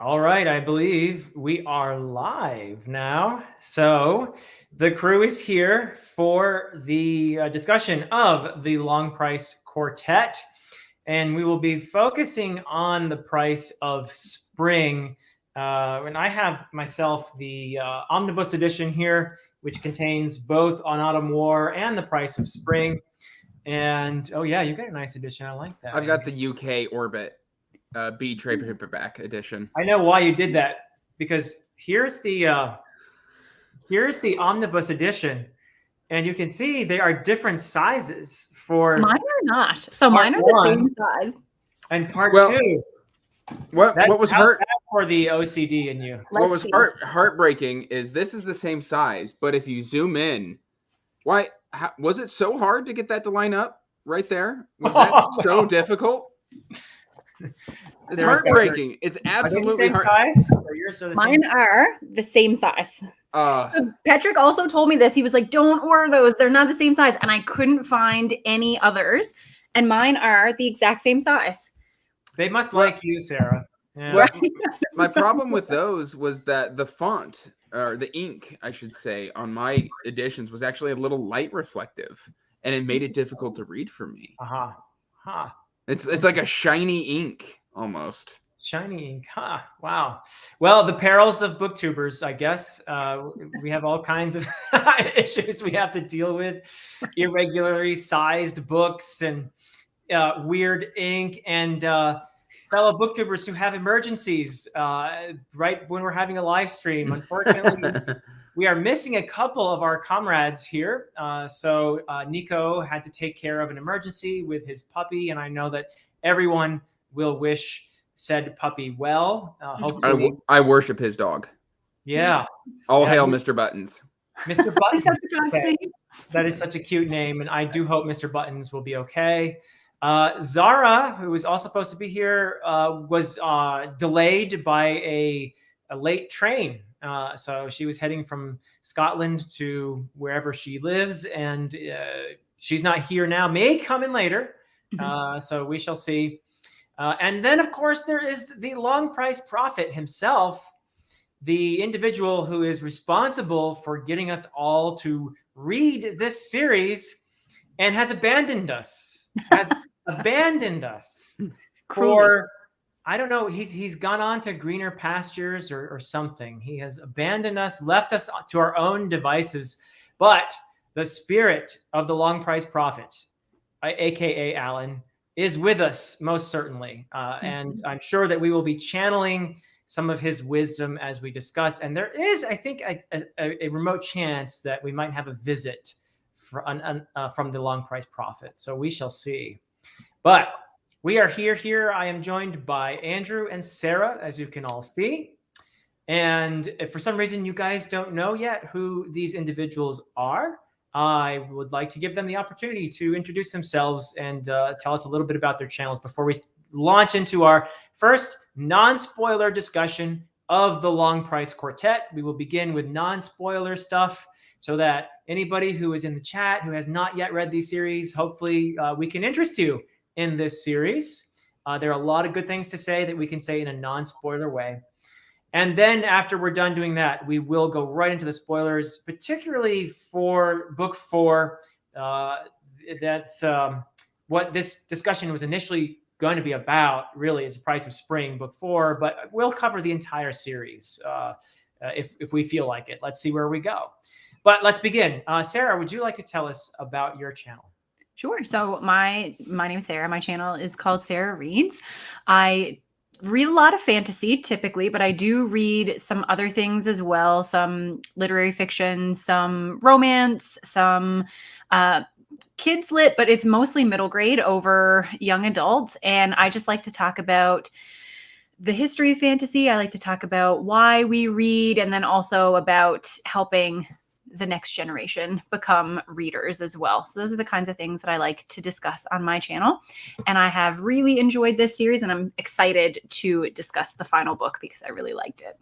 All right, I believe we are live now. So the crew is here for the discussion of the Long Price Quartet, and we will be focusing on the price of spring. And I have myself the omnibus edition here, which contains both On Autumn War and the price of spring. And oh yeah, you got a nice edition. I like that. I've got the UK Orbit B trade paperback edition. I know why you did that, because here's the omnibus edition, and you can see they are different sizes for mine are not. So mine are the same size. And part two. What was for the OCD in you? What was heartbreaking is this is the same size, but if you zoom in, was it so hard to get that to line up right there? Was that so difficult? It's heartbreaking. It's absolutely hard. Size? Or yours are the Mine are the same size. So Patrick also told me this. He was like, "Don't order those. They're not the same size." And I couldn't find any others. And mine are the exact same size. They must like you, Sarah. Yeah. Well, my problem with those was that the font, or the ink, I should say, on my editions was actually a little light reflective, and it made it difficult to read for me. It's like a shiny ink almost. Shiny ink, wow. Well, the perils of booktubers, I guess. We have all kinds of issues we have to deal with. Irregularly sized books and weird ink, and fellow booktubers who have emergencies right when we're having a live stream. Unfortunately, we are missing a couple of our comrades here. So Nico had to take care of an emergency with his puppy, and I know that everyone will wish said puppy well. Hopefully, I worship his dog. Yeah. All hail Mr. Buttons. Mr. Buttons. That is such a cute name, and I do hope Mr. Buttons will be okay. Zara, who was also supposed to be here, was delayed by a late train. So she was heading from Scotland to wherever she lives, and she's not here now. May come in later. So we shall see. And then, of course, there is the long price prophet himself, the individual who is responsible for getting us all to read this series and has abandoned us. For, I don't know, he's gone on to greener pastures or something. He has abandoned us, left us to our own devices. But the spirit of the long price prophet, aka Alan, is with us most certainly. And I'm sure that we will be channeling some of his wisdom as we discuss. And there is, I think, a remote chance that we might have a visit from the long price prophet. So we shall see. But we are here. I am joined by Andrew and Sarah, as you can all see. And if for some reason you guys don't know yet who these individuals are, I would like to give them the opportunity to introduce themselves and tell us a little bit about their channels before we launch into our first non-spoiler discussion of the Long Price Quartet. We will begin with non-spoiler stuff so that anybody who is in the chat who has not yet read these series, hopefully we can interest you in this series. There are a lot of good things to say that we can say in a non-spoiler way. And then after we're done doing that, we will go right into the spoilers, particularly for book 4. That's what this discussion was initially going to be about, really, is the price of spring, book 4. But we'll cover the entire series if we feel like it. Let's see where we go. But let's begin. Sarah, would you like to tell us about your channel? Sure. So my name is Sarah. My channel is called Sarah Reads. I read a lot of fantasy typically, but I do read some other things as well, some literary fiction, some romance, some kids lit, but it's mostly middle grade over young adults. And I just like to talk about the history of fantasy. I like to talk about why we read, and then also about helping the next generation become readers as well. So those are the kinds of things that I like to discuss on my channel. And I have really enjoyed this series, and I'm excited to discuss the final book because I really liked it.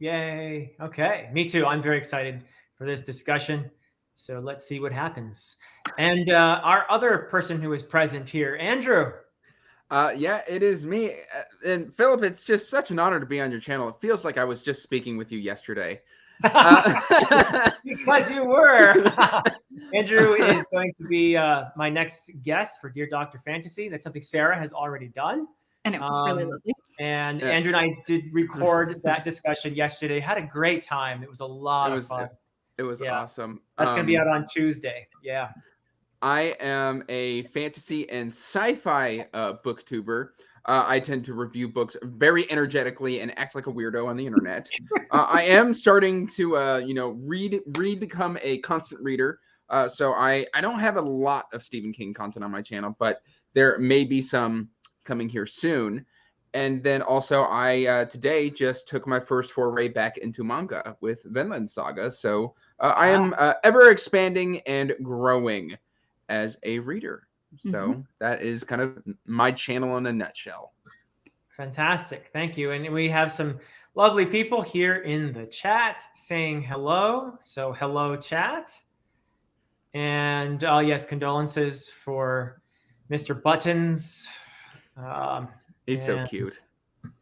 Yay. Okay. Me too. I'm very excited for this discussion. So let's see what happens. And our other person who is present here, Andrew. Yeah, it is me. And Philip, it's just such an honor to be on your channel. It feels like I was just speaking with you yesterday. Because you were. Andrew is going to be my next guest for Dear Dr. Fantasy. That's something Sarah has already done. And it was really lovely. And Andrew and I did record that discussion yesterday. Had a great time. It was a lot of fun. It was awesome. That's going to be out on Tuesday. Yeah. I am a fantasy and sci-fi booktuber. I tend to review books very energetically and act like a weirdo on the internet. I am starting to, become a constant reader. So I don't have a lot of Stephen King content on my channel, but there may be some coming here soon. And then also I today just took my first foray back into manga with Vinland Saga. So I am ever expanding and growing as a reader. So that is kind of my channel in a nutshell. Fantastic. Thank you. And we have some lovely people here in the chat saying hello. So hello, chat. And yes, condolences for Mr. Buttons. He's so cute.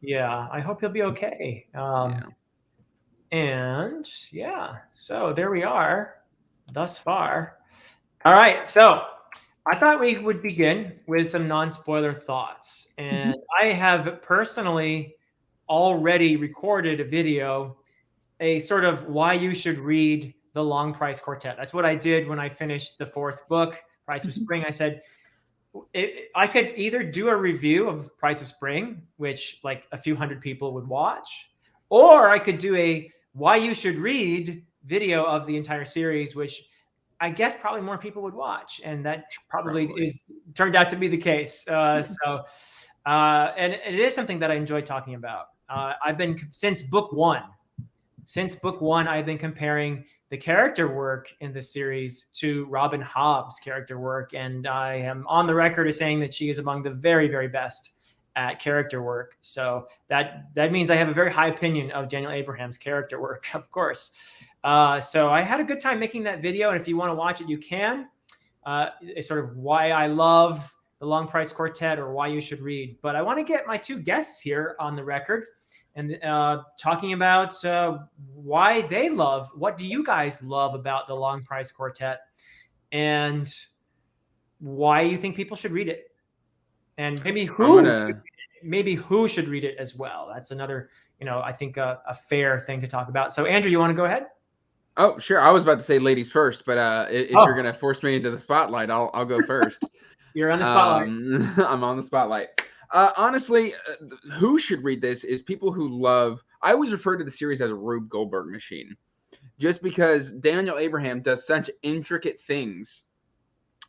Yeah, I hope he'll be okay. And yeah, so there we are thus far. All right, so I thought we would begin with some non-spoiler thoughts. And I have personally already recorded a video, a sort of why you should read The Long Price Quartet. That's what I did when I finished the 4th book, Price of Spring. I said, I could either do a review of Price of Spring, which like a few hundred people would watch, or I could do a why you should read video of the entire series, which I guess probably more people would watch. And that probably turned out to be the case. And it is something that I enjoy talking about. I've been, since book one, I've been comparing the character work in the series to Robin Hobb's character work. And I am on the record as saying that she is among the very, very best at character work. So that means I have a very high opinion of Daniel Abraham's character work, of course. So I had a good time making that video. And if you want to watch it, you can. It's sort of why I love The Long Price Quartet or why you should read. But I want to get my two guests here on the record and talking about why they love, what do you guys love about The Long Price Quartet, and why you think people should read it, and maybe who should read it as well. That's another, I think a fair thing to talk about. So Andrew, you want to go ahead? Oh, sure. I was about to say ladies first, but if you're going to force me into the spotlight, I'll go first. You're on the spotlight. I'm on the spotlight. Honestly, who should read this is people who love, I always refer to the series as a Rube Goldberg machine, just because Daniel Abraham does such intricate things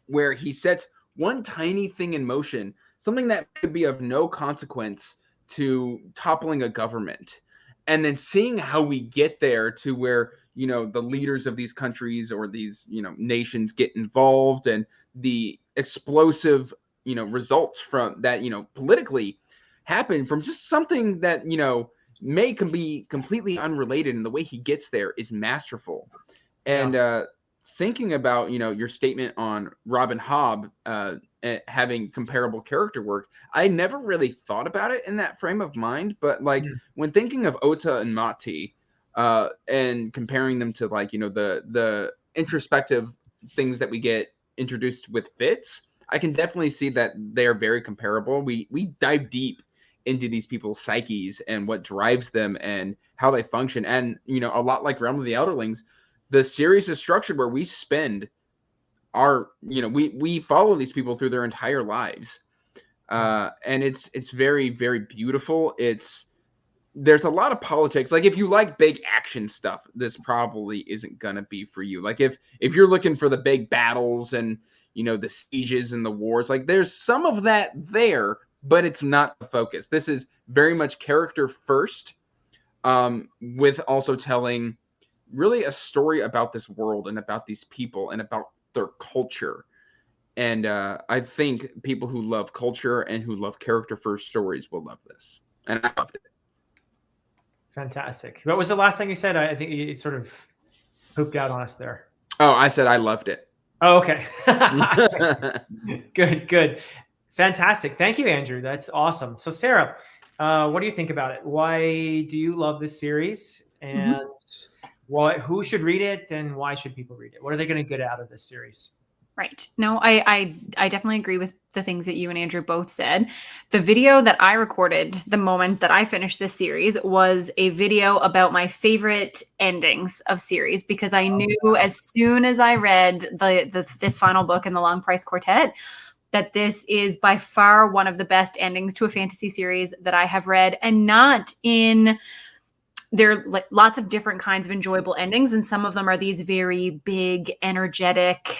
where he sets one tiny thing in motion, something that could be of no consequence to toppling a government. And then seeing how we get there to where, the leaders of these countries or these, nations get involved, and the explosive results from that, politically happen from just something that, may can be completely unrelated. And the way he gets there is masterful. And thinking about, your statement on Robin Hobb having comparable character work, I never really thought about it in that frame of mind. But like when thinking of Ota and Mati and comparing them to like, the introspective things that we get introduced with Fitz, I can definitely see that they are very comparable. We dive deep into these people's psyches and what drives them and how they function. And, a lot like Realm of the Elderlings, the series is structured where we spend our, we follow these people through their entire lives. And it's very, very beautiful. There's a lot of politics. Like if you like big action stuff, this probably isn't going to be for you. Like if you're looking for the big battles and, the sieges and the wars, like there's some of that there, but it's not the focus. This is very much character first, with also telling really a story about this world and about these people and about their culture. And I think people who love culture and who love character first stories will love this. And I loved it. Fantastic. What was the last thing you said? I think it sort of pooped out on us there. Oh, I said I loved it. Oh, okay. Good. Fantastic. Thank you, Andrew. That's awesome. So Sarah, what do you think about it? Why do you love this series? And who should read it, and why should people read it? What are they going to get out of this series? Right. No, I definitely agree with the things that you and Andrew both said. The video that I recorded the moment that I finished this series was a video about my favorite endings of series, because I knew as soon as I read this final book in the Long Price Quartet that this is by far one of the best endings to a fantasy series that I have read, and not in there are like lots of different kinds of enjoyable endings, and some of them are these very big, energetic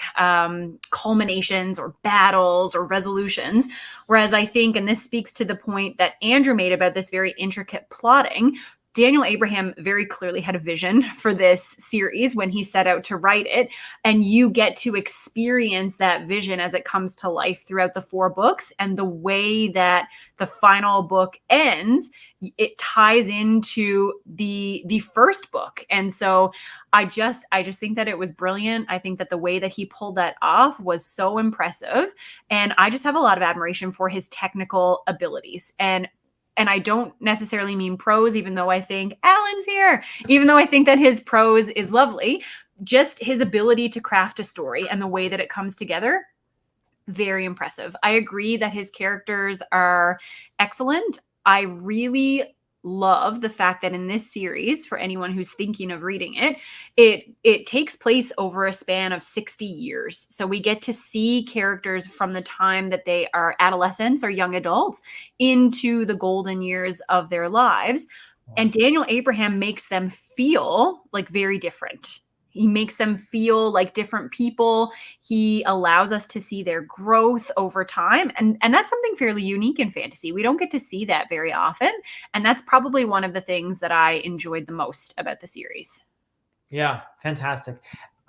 culminations or battles or resolutions. Whereas I think, and this speaks to the point that Andrew made about this very intricate plotting, Daniel Abraham very clearly had a vision for this series when he set out to write it. And you get to experience that vision as it comes to life throughout the 4 books. And the way that the final book ends, it ties into the first book. And so I just think that it was brilliant. I think that the way that he pulled that off was so impressive. And I just have a lot of admiration for his technical abilities. And I don't necessarily mean prose, even though I think Alan's here, even though I think that his prose is lovely, just his ability to craft a story and the way that it comes together, very impressive. I agree that his characters are excellent. I really love the fact that in this series, for anyone who's thinking of reading it, it takes place over a span of 60 years. So we get to see characters from the time that they are adolescents or young adults into the golden years of their lives. And Daniel Abraham makes them feel like very different. He makes them feel like different people. He allows us to see their growth over time. And that's something fairly unique in fantasy. We don't get to see that very often. And that's probably one of the things that I enjoyed the most about the series. Yeah, fantastic.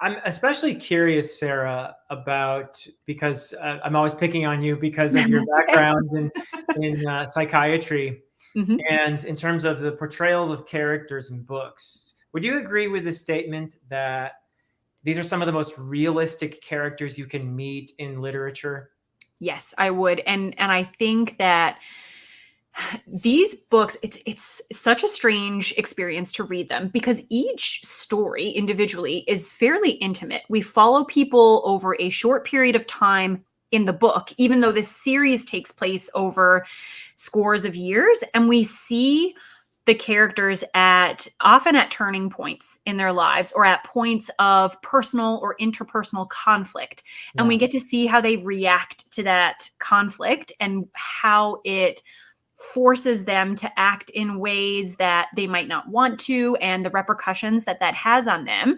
I'm especially curious, Sarah, about, because I'm always picking on you because of your background in psychiatry. And in terms of the portrayals of characters in books. Would you agree with the statement that these are some of the most realistic characters you can meet in literature? Yes, I would. And I think that these books, it's such a strange experience to read them, because each story individually is fairly intimate. We follow people over a short period of time in the book, even though this series takes place over scores of years, and we see the characters often at turning points in their lives, or at points of personal or interpersonal conflict. And we get to see how they react to that conflict and how it forces them to act in ways that they might not want to, and the repercussions that has on them.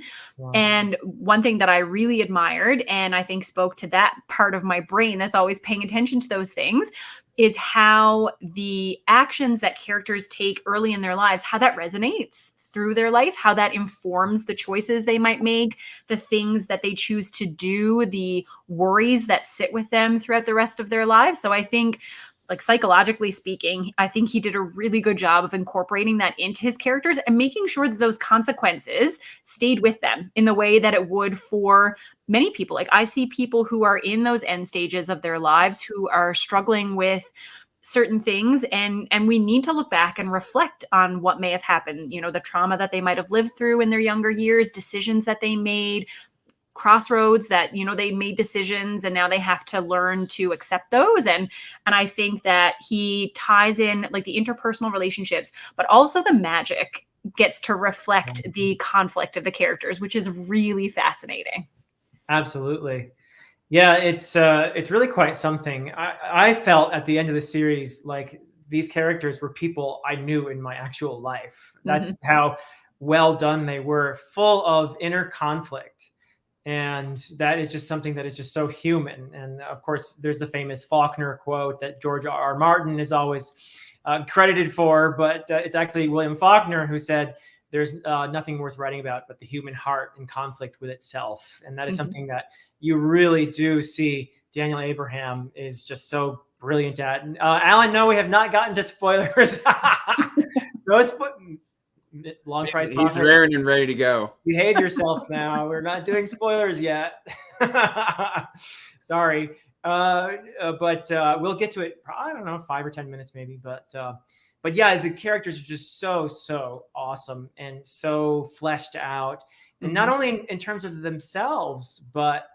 And one thing that I really admired, and I think spoke to that part of my brain that's always paying attention to those things, is how the actions that characters take early in their lives, how that resonates through their life, how that informs the choices they might make, the things that they choose to do, the worries that sit with them throughout the rest of their lives. So I think, like, psychologically speaking, I think he did a really good job of incorporating that into his characters and making sure that those consequences stayed with them in the way that it would for many people. Like, I see people who are in those end stages of their lives who are struggling with certain things, and we need to look back and reflect on what may have happened, you know, the trauma that they might have lived through in their younger years, decisions that they made, crossroads that, you know, they made decisions and now they have to learn to accept those. And I think that he ties in like the interpersonal relationships, but also the magic gets to reflect the conflict of the characters, which is really fascinating. Absolutely. Yeah, it's really quite something. I felt at the end of the series like these characters were people I knew in my actual life. That's how well done they were, full of inner conflict. And that is just something that is just so human. And of course, there's the famous Faulkner quote that George R.R. Martin is always credited for, but it's actually William Faulkner who said, there's nothing worth writing about but the human heart in conflict with itself. And that is something that you really do see Daniel Abraham is just so brilliant at. Alan, no, we have not gotten to spoilers. Long Price. He's raring and ready to go. Behave yourself now. We're not doing spoilers yet. Sorry. But we'll get to it. I don't know, 5 or 10 minutes maybe. But yeah, the characters are just so awesome and so fleshed out, and not only in terms of themselves, but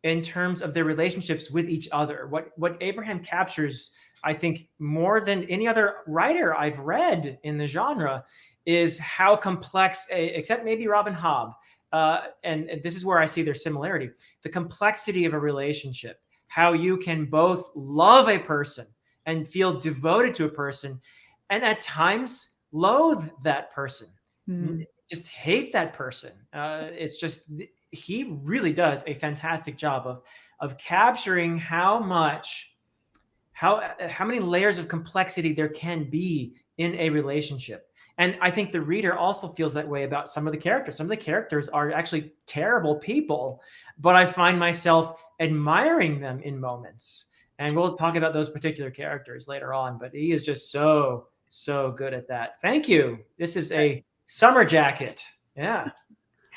in terms of their relationships with each other. What Abraham captures, I think, more than any other writer I've read in the genre, is how complex, except maybe Robin Hobb, and this is where I see their similarity, the complexity of a relationship, how you can both love a person and feel devoted to a person, and at times loathe that person, just hate that person. It's just, he really does a fantastic job of capturing how many layers of complexity there can be in a relationship. And I think the reader also feels that way about some of the characters. Some of the characters are actually terrible people, but I find myself admiring them in moments. And we'll talk about those particular characters later on, but he is just so good at that. Thank you. This is a summer jacket. Yeah.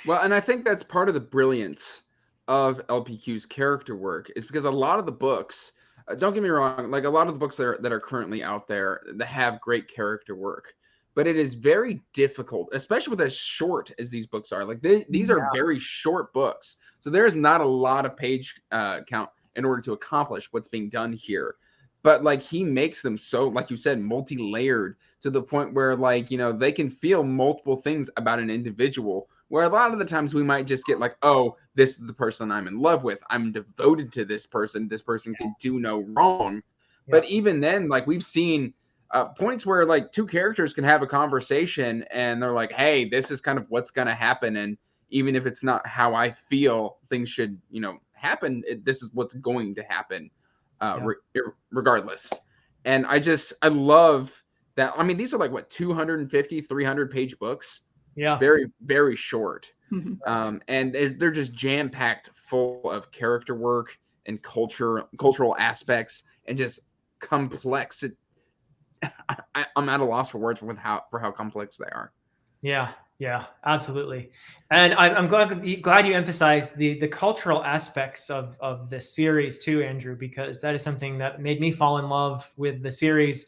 Well, and I think that's part of the brilliance of LPQ's character work, is because a lot of the books, don't get me wrong, like a lot of the books that are currently out there that have great character work, but it is very difficult, especially with as short as these books are. Like these are very short books, so there's not a lot of page count in order to accomplish what's being done here. But like he makes them so, like you said, multi-layered, to the point where, like, you know, they can feel multiple things about an individual, where a lot of the times we might just get like, oh, this is the person I'm in love with, I'm devoted to this person can do no wrong. But even then, like, we've seen points where like two characters can have a conversation and they're like, hey, this is kind of what's going to happen, and even if it's not how I feel things should, you know, happen, this is what's going to happen regardless. And I love that. I mean, these are like what, 250, 300 page books. Yeah. Very, very short. And they're just jam-packed full of character work and cultural aspects and just complex. I'm at a loss for words for how complex they are. Yeah, absolutely. And I'm glad you emphasized the cultural aspects of this series too, Andrew, because that is something that made me fall in love with the series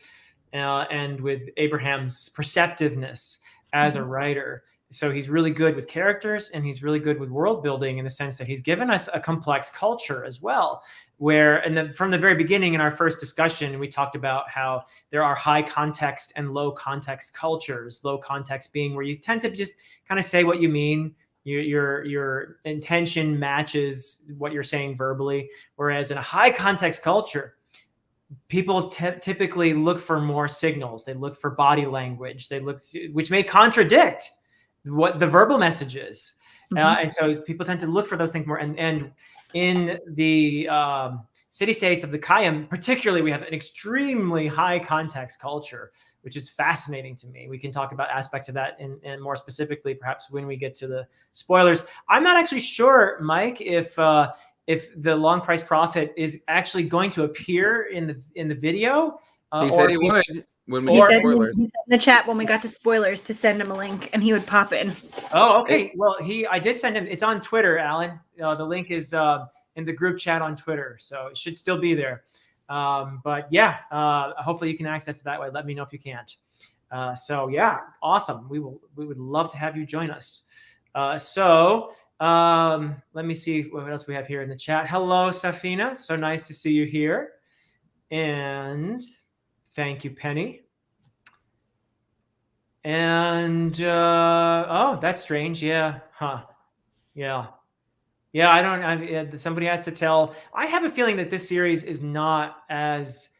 and with Abraham's perceptiveness as a writer. So he's really good with characters, and he's really good with world building, in the sense that he's given us a complex culture as well, where, from the very beginning in our first discussion, we talked about how there are high context and low context cultures. Low context being where you tend to just kind of say what you mean. Your intention matches what you're saying verbally. Whereas in a high context culture, people typically look for more signals. They look for body language. Which may contradict what the verbal message is. And so people tend to look for those things more. And in the city-states of the Kayam, particularly, we have an extremely high context culture, which is fascinating to me. We can talk about aspects of that and more specifically, perhaps, when we get to the spoilers. I'm not actually sure, Mike, if the Long Price Prophet is actually going to appear in the video. He said he would. When we he said spoilers. He said in the chat when we got to spoilers to send him a link, and he would pop in. Oh, okay. Well, I did send him. It's on Twitter, Alan. The link is in the group chat on Twitter, so it should still be there. But yeah, hopefully you can access it that way. Let me know if you can't. So yeah, awesome. We would love to have you join us. So let me see what else we have here in the chat. Hello, Safina. So nice to see you here. And thank you, Penny. And oh, that's strange. Yeah. Huh. Yeah. Somebody has to tell. I have a feeling that this series is not as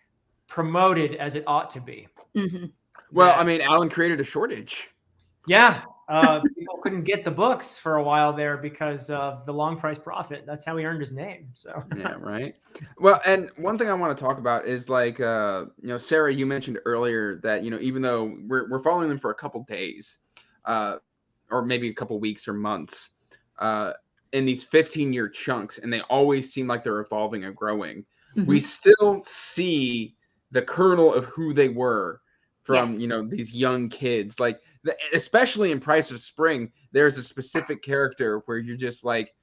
promoted as it ought to be. Well, I mean, Alan created a shortage. Yeah. People couldn't get the books for a while there because of the Long Price Prophet. That's how he earned his name. So yeah, right. Well, and one thing I want to talk about is, like, Sarah, you mentioned earlier that, even though we're following them for a couple days, or maybe a couple weeks or months, in these 15-year chunks, and they always seem like they're evolving and growing, we still see the kernel of who they were from, these young kids. Like, especially in Price of Spring, there's a specific character where you're just like,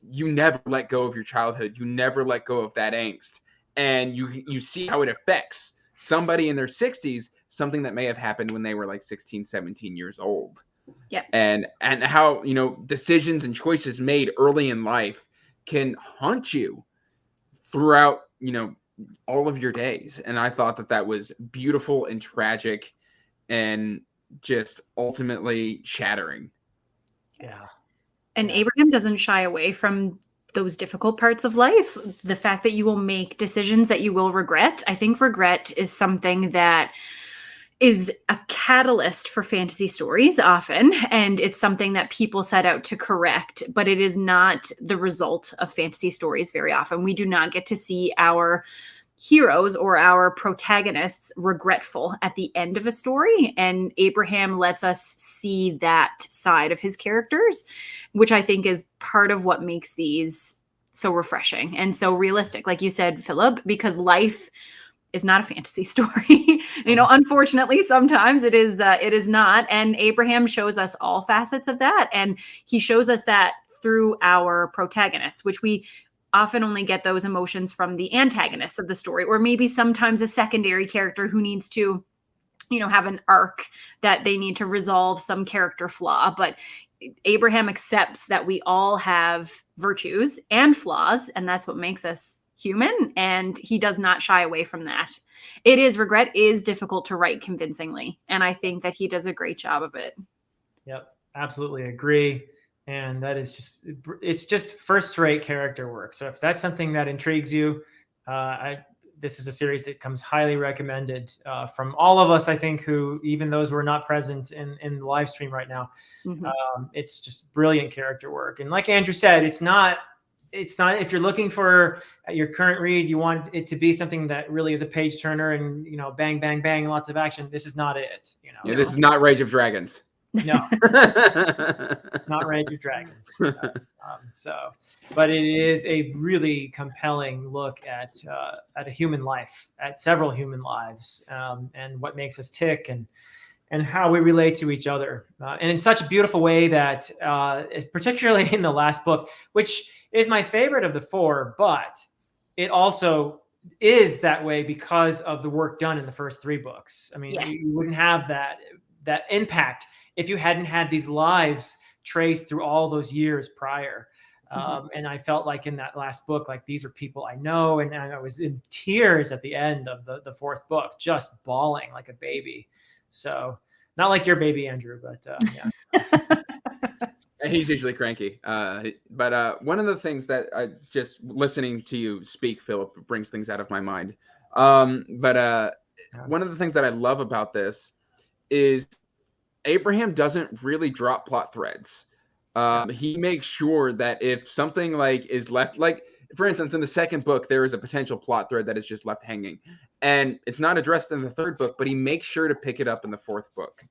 you never let go of your childhood. You never let go of that angst. And you see how it affects somebody in their 60s, something that may have happened when they were like 16, 17 years old. Yep. And how, you know, decisions and choices made early in life can haunt you throughout, you know, all of your days. And I thought that that was beautiful and tragic and just ultimately shattering. Yeah. And Abraham doesn't shy away from those difficult parts of life. The fact that you will make decisions that you will regret. I think regret is something that is a catalyst for fantasy stories often, and it's something that people set out to correct, but it is not the result of fantasy stories very often. We do not get to see our heroes or our protagonists regretful at the end of a story, and Abraham lets us see that side of his characters, which I think is part of what makes these so refreshing and so realistic, like you said, Philip, because life is not a fantasy story. You know, unfortunately, sometimes it is not. And Abraham shows us all facets of that. And he shows us that through our protagonists, which we often only get those emotions from the antagonists of the story, or maybe sometimes a secondary character who needs to, you know, have an arc that they need to resolve some character flaw. But Abraham accepts that we all have virtues and flaws, and that's what makes us human, and he does not shy away from that. Regret is difficult to write convincingly, and I think that he does a great job of it. Yep, absolutely agree. And that is it's just first-rate character work. So if that's something that intrigues you, this is a series that comes highly recommended from all of us, I think, who, even those who are not present in the live stream right now. Mm-hmm. It's just brilliant character work. And like Andrew said, it's not, if you're looking for your current read, you want it to be something that really is a page turner and, you know, bang, bang, bang, lots of action. This is not it. You know, yeah, this is not Rage of Dragons. No, not Rage of Dragons. But it is a really compelling look at a human life, at several human lives, and what makes us tick, and how we relate to each other, and in such a beautiful way that, particularly in the last book, which is my favorite of the four, but it also is that way because of the work done in the first three books. I mean, yes. You wouldn't have that impact if you hadn't had these lives traced through all those years prior. And I felt like in that last book, like, these are people I know, and I was in tears at the end of the fourth book, just bawling like a baby. So not like your baby, Andrew, but yeah. He's usually cranky. But one of the things that just listening to you speak, Philip, brings things out of my mind. One of the things that I love about this is Abraham doesn't really drop plot threads. He makes sure that if something like is left, like for instance, in the second book, there is a potential plot thread that is just left hanging, and it's not addressed in the third book, but he makes sure to pick it up in the fourth book.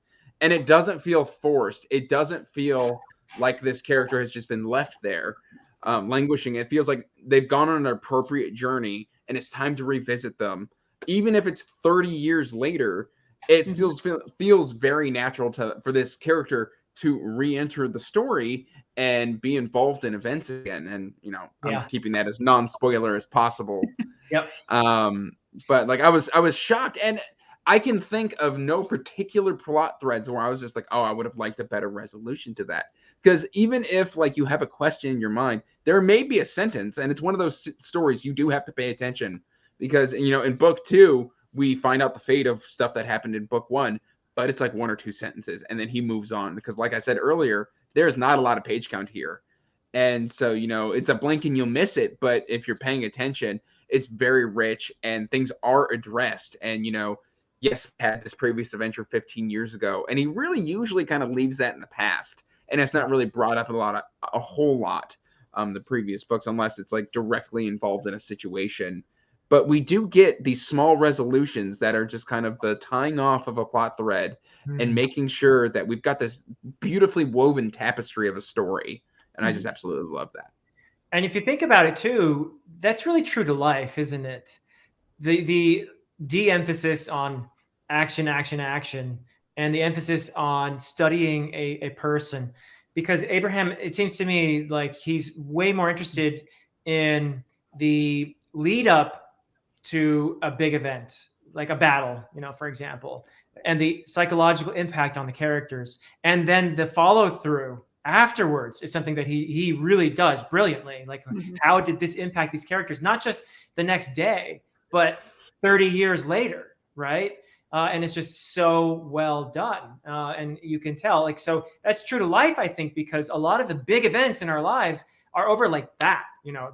And it doesn't feel forced. It doesn't feel like this character has just been left there, languishing. It feels like they've gone on an appropriate journey, and it's time to revisit them. Even if it's 30 years later, it still feels very natural for this character to re-enter the story and be involved in events again. And, you know, I'm keeping that as non-spoiler as possible. Yep. But like, I was shocked, and I can think of no particular plot threads where I was just like, oh, I would have liked a better resolution to that. Because even if like you have a question in your mind, there may be a sentence, and it's one of those stories you do have to pay attention, because, you know, in book 2, we find out the fate of stuff that happened in book 1, but it's like 1 or 2 sentences, and then he moves on. Because like I said earlier, there's not a lot of page count here. And so, you know, it's a blink and you'll miss it. But if you're paying attention, it's very rich, and things are addressed. And, you know, yes, we had this previous adventure 15 years ago, and he really usually kind of leaves that in the past. And it's not really brought up a whole lot, the previous books, unless it's like directly involved in a situation. But we do get these small resolutions that are just kind of the tying off of a plot thread and making sure that we've got this beautifully woven tapestry of a story. And I just absolutely love that. And if you think about it too, that's really true to life, isn't it? The de-emphasis on action, and the emphasis on studying a person. because Abraham, it seems to me like he's way more interested in the lead up to a big event, like a battle, for example, and the psychological impact on the characters. And then the follow through afterwards is something that he really does brilliantly. Like, how did this impact these characters? Not just the next day, but 30 years later, right? And it's just so well done. And you can tell, like, so that's true to life, I think, because a lot of the big events in our lives are over like that.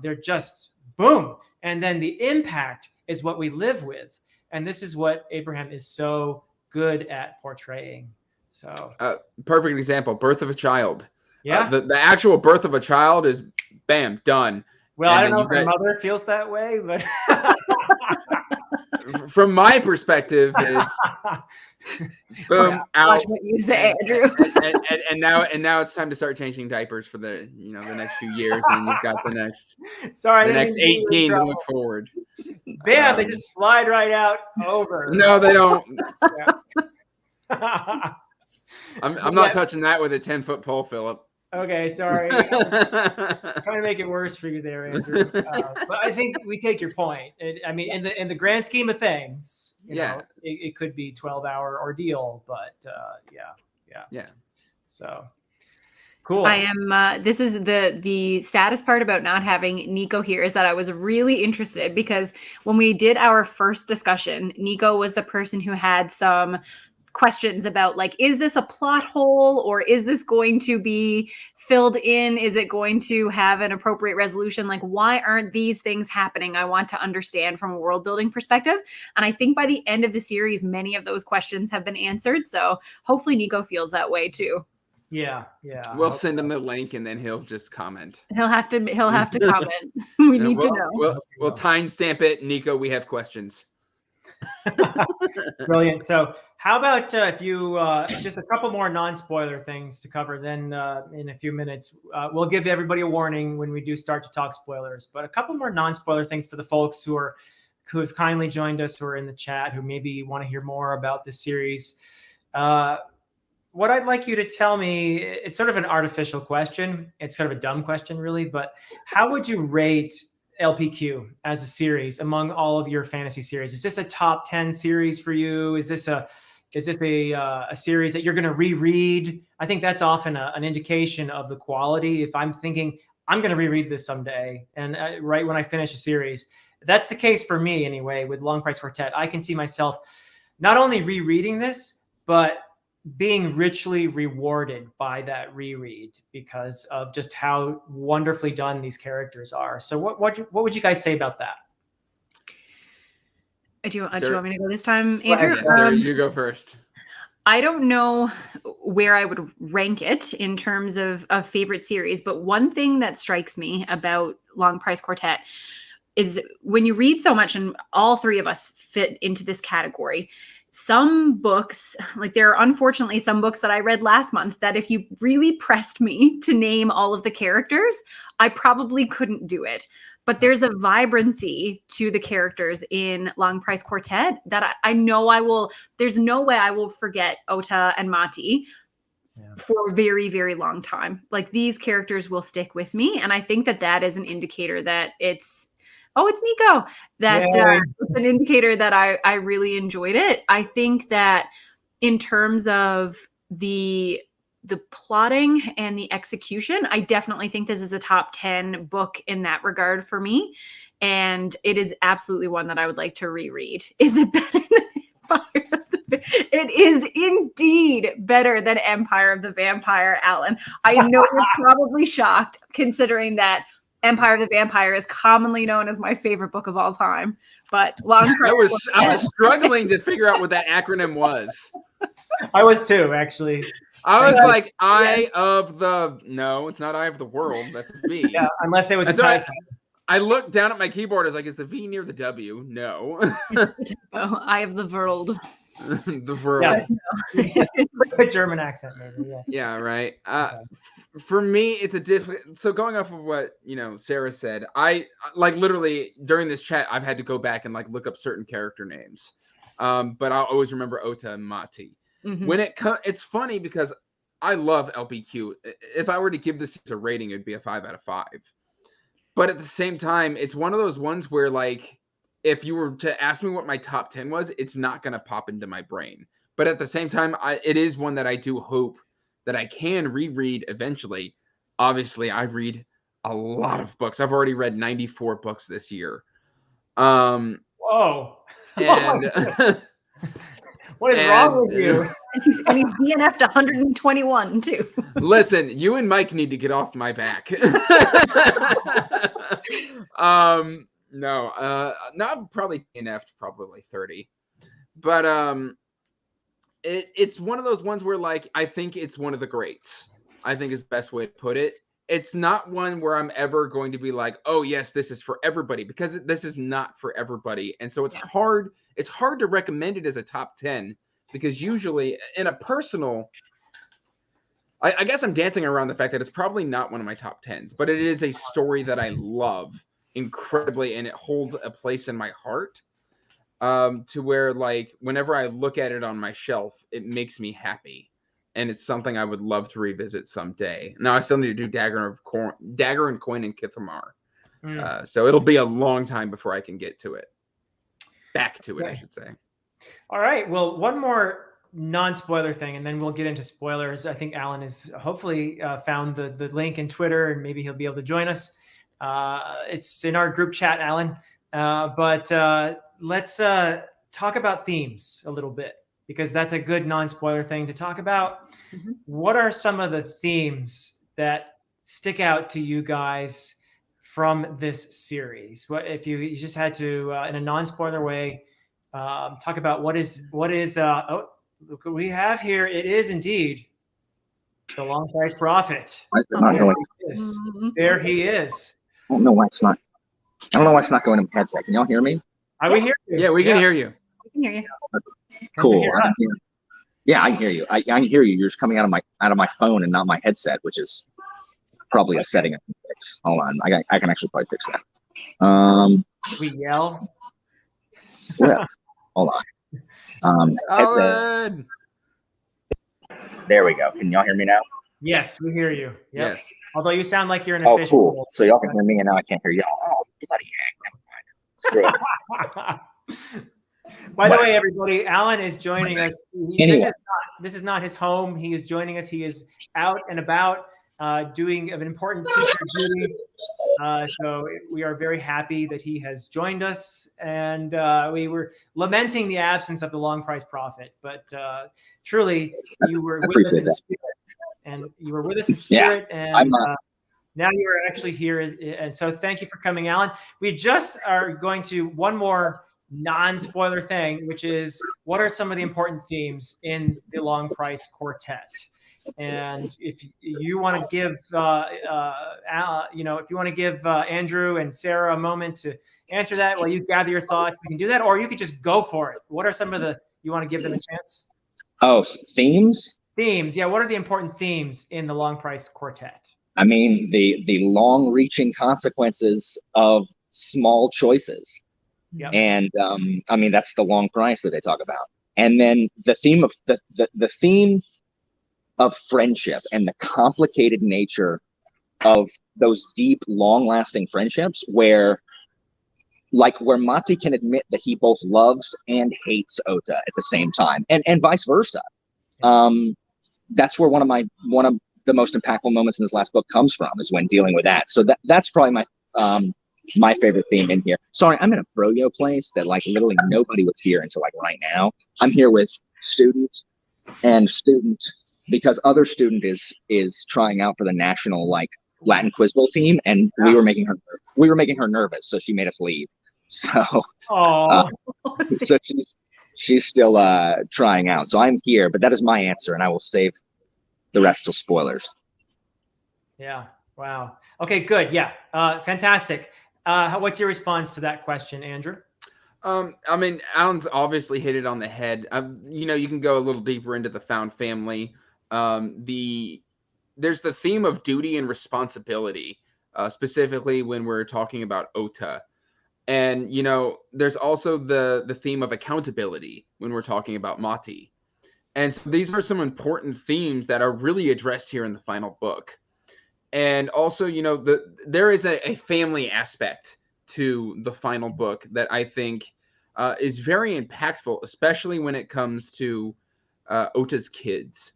They're just boom. And then the impact is what we live with. And this is what Abraham is so good at portraying. So perfect example, birth of a child. Yeah. The actual birth of a child is bam, done. Well, and I don't know if the mother feels that way, but from my perspective, it's boom, out. Watch what you say, Andrew. and now it's time to start changing diapers for the the next few years, and you've got the next 18 to look forward. Bam, they just slide right out over. No, they don't. I'm not touching that with a 10-foot pole, Philip. Okay, sorry. I'm trying to make it worse for you there, Andrew. But I think we take your point. I mean, in the grand scheme of things, you know, it could be 12-hour ordeal, but yeah. So cool. I am. This is the saddest part about not having Nico here is that I was really interested because when we did our first discussion, Nico was the person who had some questions about, like, is this a plot hole or is this going to be filled in? Is it going to have an appropriate resolution? Like, why aren't these things happening? I want to understand from a world building perspective. And I think by the end of the series, many of those questions have been answered. So hopefully Nico feels that way too. Yeah. We'll send him the link and then he'll just comment. He'll have to comment. We need to know. We'll timestamp it. Nico, we have questions. Brilliant. So how about if you just a couple more non-spoiler things to cover, then in a few minutes we'll give everybody a warning when we do start to talk spoilers, but a couple more non-spoiler things for the folks who have kindly joined us, who are in the chat, who maybe want to hear more about this series. What I'd like you to tell me, it's sort of an artificial question. It's sort of a dumb question, really, but how would you rate LPQ as a series among all of your fantasy series? Is this a top 10 series for you? Is this a series that you're going to reread? I think that's often an indication of the quality. If I'm thinking I'm going to reread this someday, and right when I finish a series, that's the case for me anyway. With Long Price Quartet, I can see myself not only rereading this, but being richly rewarded by that reread because of just how wonderfully done these characters are. So what would you guys say about that? Do you want me to go this time, Andrew? Sarah, you go first. I don't know where I would rank it in terms of favorite series, but one thing that strikes me about Long Price Quartet is when you read so much, and all three of us fit into this category, some books, like there are unfortunately some books that I read last month that if you really pressed me to name all of the characters, I probably couldn't do it. But there's a vibrancy to the characters in Long Price Quartet that I know there's no way I will forget Ota and Mati for a very, very long time. Like, these characters will stick with me. And I think that is an indicator that it's Nico. It's an indicator that I really enjoyed it. I think that in terms of the plotting and the execution, I definitely think this is a top 10 book in that regard for me. And it is absolutely one that I would like to reread. Is it better than Empire of the Vampire? It is indeed better than Empire of the Vampire, Alan. I know you're probably shocked considering that Empire of the Vampire is commonly known as my favorite book of all time, but I was struggling to figure out what that acronym was. I was too, actually. I was like, no, it's not Eye of the World. That's a V. Yeah, unless it was a typo. I looked down at my keyboard. I was like, is the V near the W? No. It's a typo. Eye of the World. The world. Yeah. A German accent, maybe. Yeah, right. For me, it's a different. So going off of what Sarah said, I like literally during this chat, I've had to go back and like look up certain character names, but I'll always remember Ota and Mati. Mm-hmm. When it's funny because I love LPQ. If I were to give this a rating, it'd be a 5 out of 5. But at the same time, it's one of those ones where, like, if you were to ask me what my top 10 was, it's not going to pop into my brain. But at the same time, it is one that I do hope that I can reread eventually. Obviously, I read a lot of books. I've already read 94 books this year. Whoa. And what is wrong with you? And he's DNF'd 121 too. Listen, you and Mike need to get off my back. No, not probably DNF'd probably 30. But it's one of those ones where, like, I think it's one of the greats. I think is the best way to put it. It's not one where I'm ever going to be like, oh yes, this is for everybody, because this is not for everybody. And so it's hard to recommend it as a top 10, because usually in a personal, I guess I'm dancing around the fact that it's probably not one of my top 10s, but it is a story that I love incredibly, and it holds a place in my heart, to where, like, whenever I look at it on my shelf, it makes me happy. And it's something I would love to revisit someday. Now, I still need to do Dagger and Coin and Kithamar. So it'll be a long time before I can get to it. Back to it, I should say. All right. Well, one more non-spoiler thing, and then we'll get into spoilers. I think Alan has hopefully found the link in Twitter, and maybe he'll be able to join us. It's in our group chat, Alan. But let's talk about themes a little bit, because that's a good non-spoiler thing to talk about. Mm-hmm. What are some of the themes that stick out to you guys from this series? What if you just had to, in a non-spoiler way, talk about what is oh, look what we have here. It is indeed the Long Price Prophet. There he is. I don't know why it's not. I don't know why it's not going in my headset. Can y'all hear me? We hear you. Yeah, we can hear you. We can hear you. Cool. Yeah, I can hear you. I can hear you. You're just coming out of my phone and not my headset, which is probably a setting I can fix. Hold on, I can actually probably fix that. We yell. Well, hold on. Headset. There we go. Can y'all hear me now? Yes, we hear you. Yep. Yes. Although you sound like you're an official. Oh, cool. So y'all can hear me, and now I can't hear y'all. Oh, bloody heck. By the way, everybody, Alan is joining us. This is not his home. He is joining us. He is out and about doing an important teacher duty. So we are very happy that he has joined us. And we were lamenting the absence of the Long Price Prophet, but truly, you were with us in spirit. And you were with us in spirit, and now you are actually here. And so thank you for coming, Alan. We just are going to one more non-spoiler thing, which is what are some of the important themes in the Long Price Quartet? And if you want to give, if you want to give Andrew and Sarah a moment to answer that while you gather your thoughts, we can do that, or you could just go for it. What are some of you want to give them a chance? Oh, themes? Themes, yeah. What are the important themes in the Long Price Quartet? I mean, the long-reaching consequences of small choices. Yep. And I mean, that's the long price that they talk about. And then the theme of the theme of friendship and the complicated nature of those deep, long-lasting friendships where Mati can admit that he both loves and hates Ota at the same time, and vice versa. That's where one of the most impactful moments in this last book comes from, is when dealing with that. So that's probably my favorite theme in here. Sorry, I'm in a froyo place that literally nobody was here until right now. I'm here with student because other student is trying out for the national Latin Quiz Bowl team, and we were making her nervous, so she made us leave. So so she's still trying out. So I'm here, but that is my answer, and I will save the rest till spoilers. Yeah. Wow. Okay, good. Yeah. Fantastic. What's your response to that question, Andrew? I mean, Alan's obviously hit it on the head. You can go a little deeper into the found family. There's the theme of duty and responsibility, specifically when we're talking about Ota. And, there's also the theme of accountability when we're talking about Mati. And so these are some important themes that are really addressed here in the final book. And also, you know, there is a family aspect to the final book that I think is very impactful, especially when it comes to Ota's kids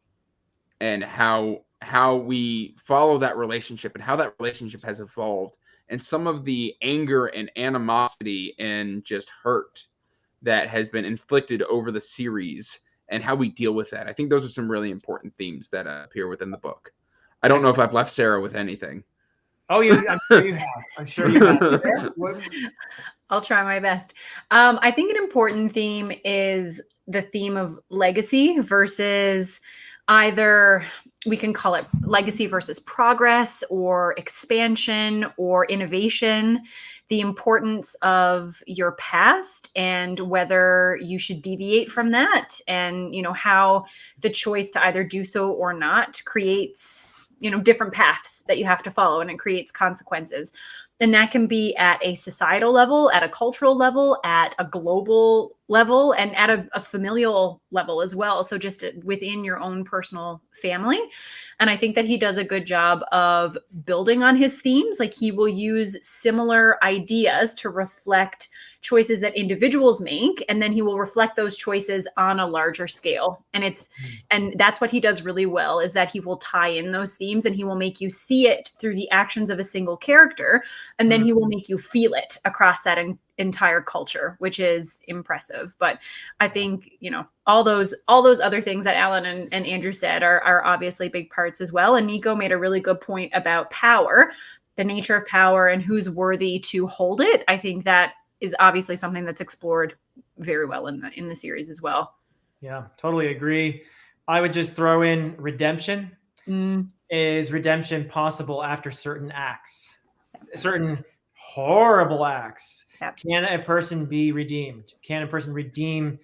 and how we follow that relationship and how that relationship has evolved, and some of the anger and animosity and just hurt that has been inflicted over the series and how we deal with that. I think those are some really important themes that appear within the book. I don't know if I've left Sarah with anything. Oh, I'm sure you have. I'm sure you have. Sarah, I'll try my best. I think an important theme is the theme of legacy versus either, we can call it legacy versus progress or expansion or innovation, the importance of your past and whether you should deviate from that, and, you know, how the choice to either do so or not creates, you know, different paths that you have to follow, and it creates consequences. And that can be at a societal level, at a cultural level, at a global level, and at a familial level as well. So just within your own personal family. And I think that he does a good job of building on his themes. Like, he will use similar ideas to reflect choices that individuals make, and then he will reflect those choices on a larger scale. And that's what he does really well, is that he will tie in those themes, and he will make you see it through the actions of a single character, and then he will make you feel it across that entire culture, which is impressive. But I think, you know, all those other things that Alan and Andrew said are obviously big parts as well. And Nico made a really good point about power, the nature of power, and who's worthy to hold it. I think that is obviously something that's explored very well in the series as well. Yeah, totally agree. I would just throw in redemption. Is redemption possible after certain acts, certain horrible acts? Yep. Can a person be redeemed? Can a person redeem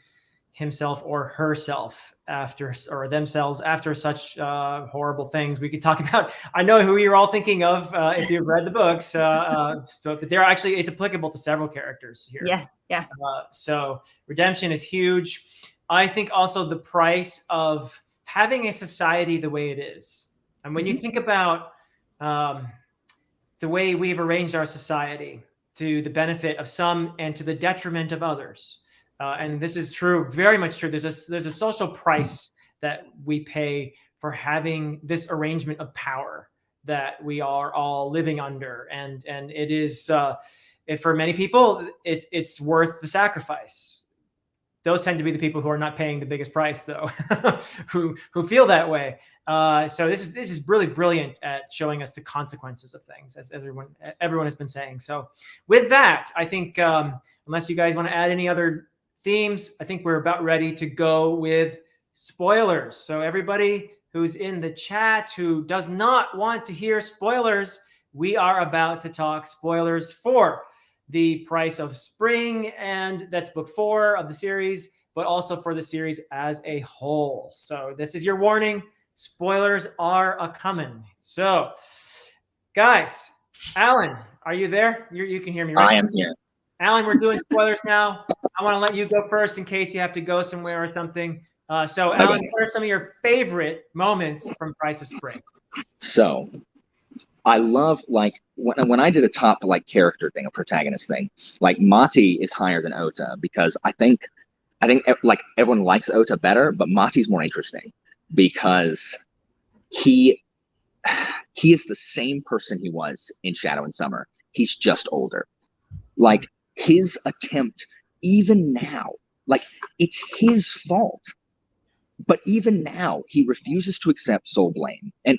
himself or herself after, or themselves after such horrible things? We could talk about, I know who you're all thinking of if you've read the books, but there actually is applicable to several characters here. Yes, yeah. So redemption is huge. I think also the price of having a society the way it is. And when you think about the way we've arranged our society to the benefit of some and to the detriment of others, and this is true, very much true. There's a social price that we pay for having this arrangement of power that we are all living under, and it is for many people it's worth the sacrifice. Those tend to be the people who are not paying the biggest price, though, who feel that way. So this is really brilliant at showing us the consequences of things, as everyone has been saying. So with that, I think unless you guys want to add any other themes, I think we're about ready to go with spoilers. So everybody who's in the chat who does not want to hear spoilers, we are about to talk spoilers for The Price of Spring, and that's book 4 of the series, but also for the series as a whole. So this is your warning. Spoilers are a-coming. So, guys, Alan, are you there? You can hear me, right? I am here. Alan, we're doing spoilers now. I want to let you go first in case you have to go somewhere or something. So, Alan, what are some of your favorite moments from Price of Spring? So, I love, like, when I did a top, like, character thing, a protagonist thing, like, Mati is higher than Ota, because I think like everyone likes Ota better, but Mati's more interesting because he is the same person he was in Shadow and Summer. He's just older. Like, his attempt, even now, like, it's his fault. But even now, he refuses to accept soul blame. And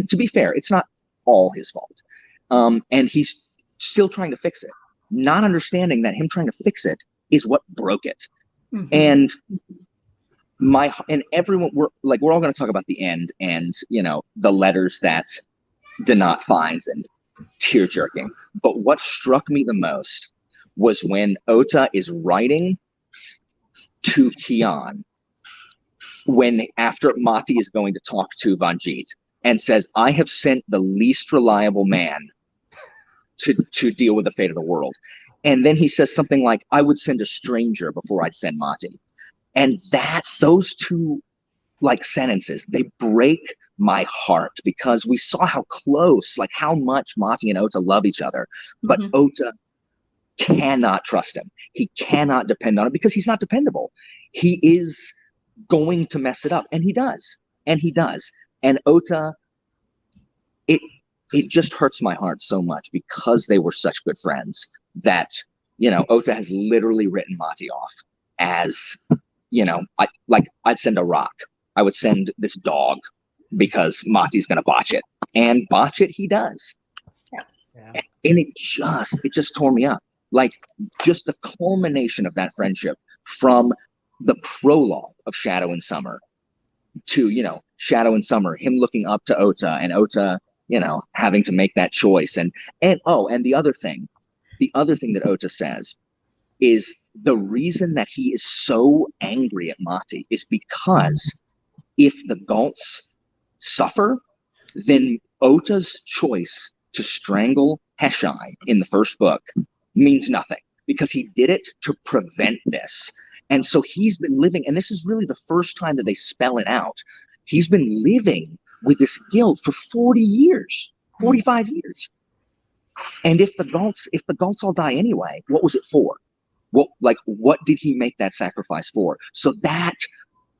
to be fair, it's not all his fault. And he's still trying to fix it, not understanding that him trying to fix it is what broke it. And everyone, we're all going to talk about the end and, you know, the letters that Danat finds and tear jerking. But what struck me the most was when Ota is writing to Kian, after Mati is going to talk to Vanjit, and says, I have sent the least reliable man to deal with the fate of the world. And then he says something like, I would send a stranger before I'd send Mati. And those two like sentences. They break my heart because we saw how close, like how much Mati and Ota love each other, but Ota cannot trust him. He cannot depend on him because he's not dependable. He is going to mess it up, and he does. And he does. And Ota, it just hurts my heart so much because they were such good friends that, you know, Ota has literally written Mati off as, you know, I'd send a rock. I would send this dog because Mati's going to botch it, and botch it he does. Yeah. And it just tore me up. Like, just the culmination of that friendship from the prologue of Shadow and Summer to, you know, Shadow and Summer, him looking up to Ota, and Ota, you know, having to make that choice. And the other thing that Ota says is the reason that he is so angry at Mati is because if the Gaunts suffer, then Ota's choice to strangle Heshai in the first book means nothing, because he did it to prevent this. And so he's been living, and this is really the first time that they spell it out. He's been living with this guilt for 40 years, 45 years. And if the Gaunts all die anyway, what was it for? What did he make that sacrifice for? So that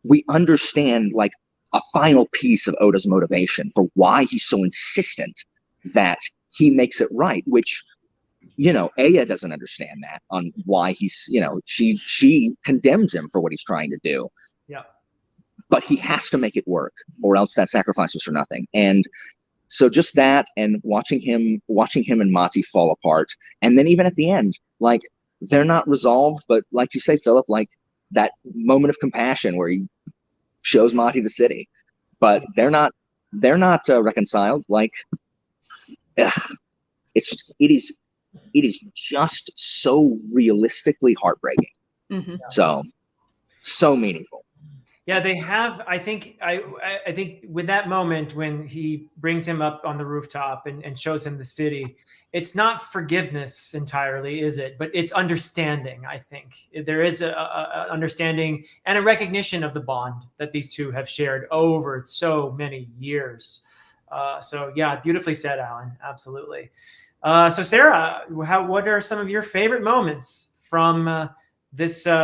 we understand, like, a final piece of Ota's motivation for why he's so insistent that he makes it right, which, you know, Aya doesn't understand that, on why he's, you know, she condemns him for what he's trying to do. Yeah. But he has to make it work, or else that sacrifice was for nothing. And so just that, and watching him and Mati fall apart. And then even at the end, like, they're not resolved, but like you say, Philip, like that moment of compassion where he shows Mati the city, but they're not reconciled. Like, it is just so realistically heartbreaking. So meaningful. Yeah, they have. I think with that moment when he brings him up on the rooftop and shows him the city, it's not forgiveness entirely, is it? But it's understanding. I think there is a understanding and a recognition of the bond that these two have shared over so many years. So yeah, beautifully said, Alan. Absolutely. So Sarah, what are some of your favorite moments from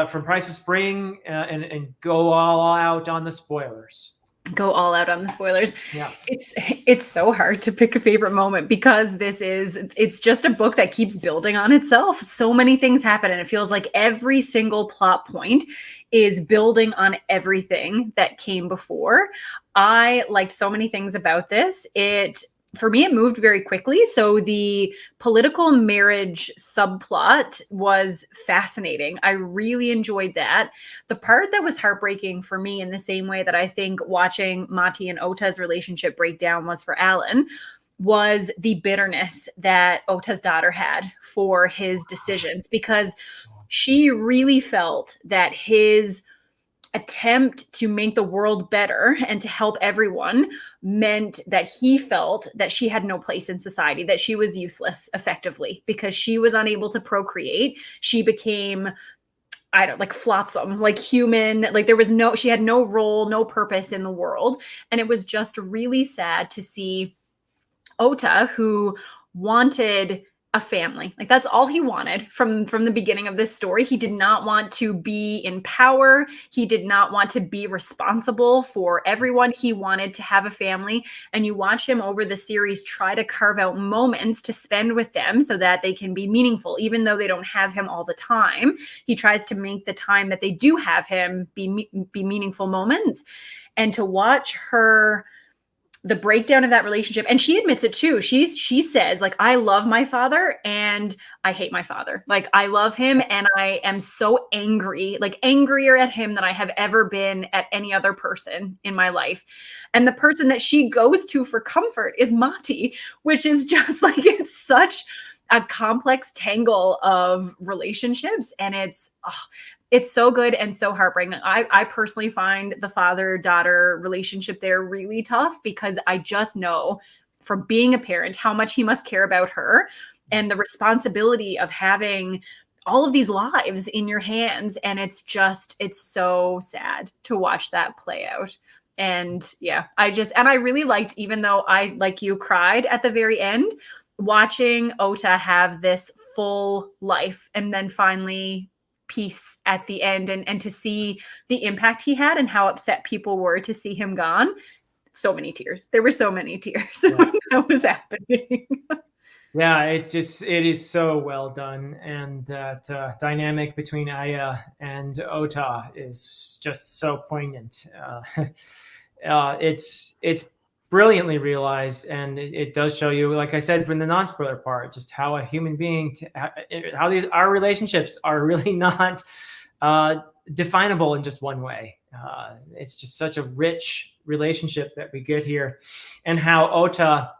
from Price of Spring, and go all out on the spoilers? Go all out on the spoilers. Yeah. It's so hard to pick a favorite moment, because it's just a book that keeps building on itself. So many things happen, and it feels like every single plot point is building on everything that came before. I liked so many things about this. For me, it moved very quickly. So the political marriage subplot was fascinating. I really enjoyed that. The part that was heartbreaking for me, in the same way that I think watching Mati and Ota's relationship break down was for Alan, was the bitterness that Ota's daughter had for his decisions, because she really felt that his attempt to make the world better and to help everyone meant that he felt that she had no place in society, that she was useless effectively, because she was unable to procreate. She became, flotsam, like human, like she had no role, no purpose in the world. And it was just really sad to see Ota, who wanted a family. Like, that's all he wanted from the beginning of this story. He did not want to be in power. He did not want to be responsible for everyone. He wanted to have a family. And you watch him over the series try to carve out moments to spend with them so that they can be meaningful, even though they don't have him all the time. He tries to make the time that they do have him be meaningful moments. And to watch her, the breakdown of that relationship. And she admits it too. She says, like, I love my father and I hate my father. Like, I love him and I am so angry, like angrier at him than I have ever been at any other person in my life. And the person that she goes to for comfort is Mati, which is just like, it's such a complex tangle of relationships. And it's so good and so heartbreaking. I personally find the father-daughter relationship there really tough, because I just know from being a parent how much he must care about her, and the responsibility of having all of these lives in your hands. And it's so sad to watch that play out. And yeah, I really liked, even though I, like you, cried at the very end, watching Ota have this full life and then finally peace at the end, and to see the impact he had and how upset people were to see him gone. So many tears. There were so many tears when that was happening. Yeah, it is so well done, and that dynamic between Aya and Ota is just so poignant. It's brilliantly realized, and it does show you, like I said, from the non-spoiler part, just how a human being, our relationships are really not definable in just one way. It's just such a rich relationship that we get here, and how Ota,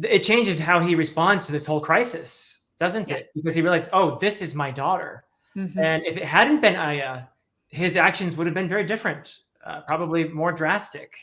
it changes how he responds to this whole crisis, doesn't it? Because he realized, oh, this is my daughter. Mm-hmm. And if it hadn't been Aya, his actions would have been very different, probably more drastic.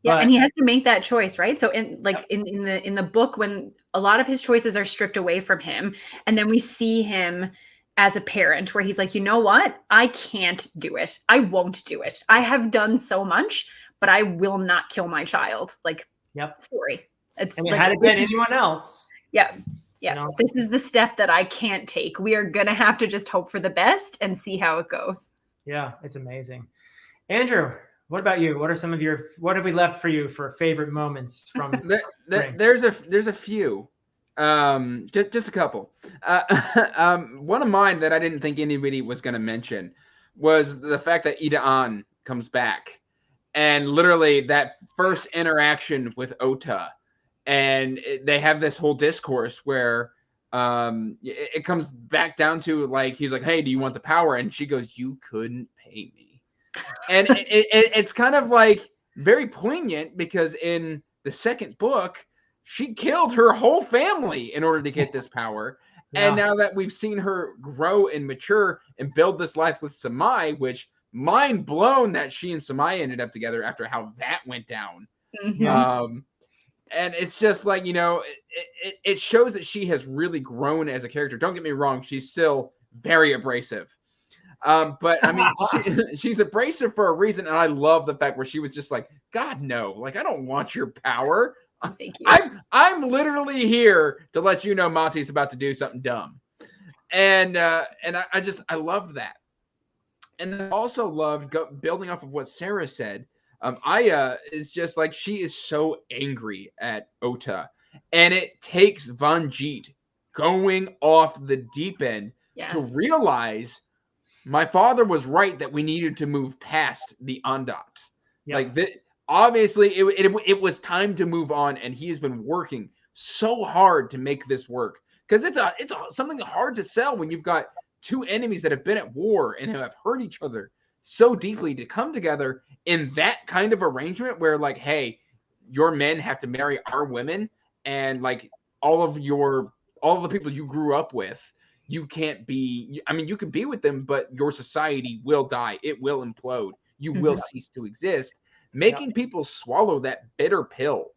And he has to make that choice, right? So in the book, when a lot of his choices are stripped away from him, and then we see him as a parent where he's like, you know what? I can't do it. I won't do it. I have done so much, but I will not kill my child. Like, sorry. It's like, had it been anyone else. Yeah. You know? This is the step that I can't take. We are going to have to just hope for the best and see how it goes. Yeah, it's amazing. Andrew, what about you? What are some of what have we left for you for favorite moments from there's a few. Just a couple. One of mine that I didn't think anybody was going to mention was the fact that Idon comes back, and literally that first interaction with Ota. And they have this whole discourse where it comes back down to, like, he's like, hey, do you want the power? And she goes, you couldn't pay me. And it's kind of like very poignant, because in the second book, she killed her whole family in order to get this power. Yeah. And now that we've seen her grow and mature and build this life with Samai, which mind blown that she and Samai ended up together after how that went down. Mm-hmm. And it's just like, it shows that she has really grown as a character. Don't get me wrong. She's still very abrasive. But I mean, she's abrasive for a reason. And I love the fact where she was just like, God, no, like, I don't want your power. Thank you. I'm literally here to let you know Mati's about to do something dumb. And I loved that. And I also loved building off of what Sarah said. Aya is just like, she is so angry at Ota, and it takes Vanjit going off the deep end to realize my father was right that we needed to move past the Ondat. Like that, obviously it was time to move on, and he has been working so hard to make this work, because it's something hard to sell when you've got two enemies that have been at war and have hurt each other so deeply, to come together in that kind of arrangement where, like, hey, your men have to marry our women, and like all of the people you grew up with, you can't be, I mean, you can be with them, but your society will die. It will implode. You will cease to exist. Making people swallow that bitter pill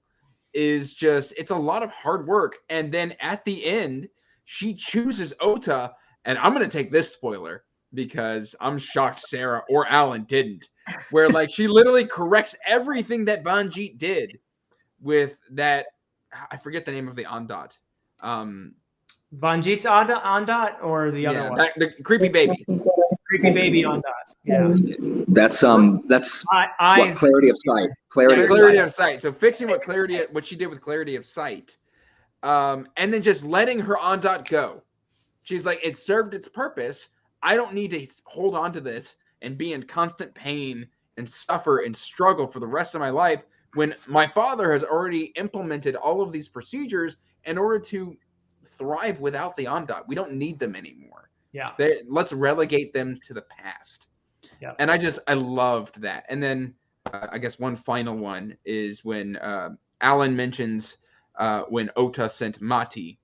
is just, it's a lot of hard work. And then at the end, she chooses Ota, and I'm going to take this spoiler, because I'm shocked Sarah or Alan didn't, where like she literally corrects everything that Vanjit did with that. I forget the name of the Ondat. Vanjit's Ondat, or the other one? The creepy baby. Creepy baby Ondat. Yeah. That's what clarity of sight. Clarity of sight. So fixing what she did with clarity of sight. And then just letting her Ondat go. She's like, it served its purpose. I don't need to hold on to this and be in constant pain and suffer and struggle for the rest of my life, when my father has already implemented all of these procedures in order to thrive without the Ondat. We don't need them anymore. Yeah. Let's relegate them to the past. Yeah. And I loved that. And then I guess one final one is when Alan mentions when Ota sent Mati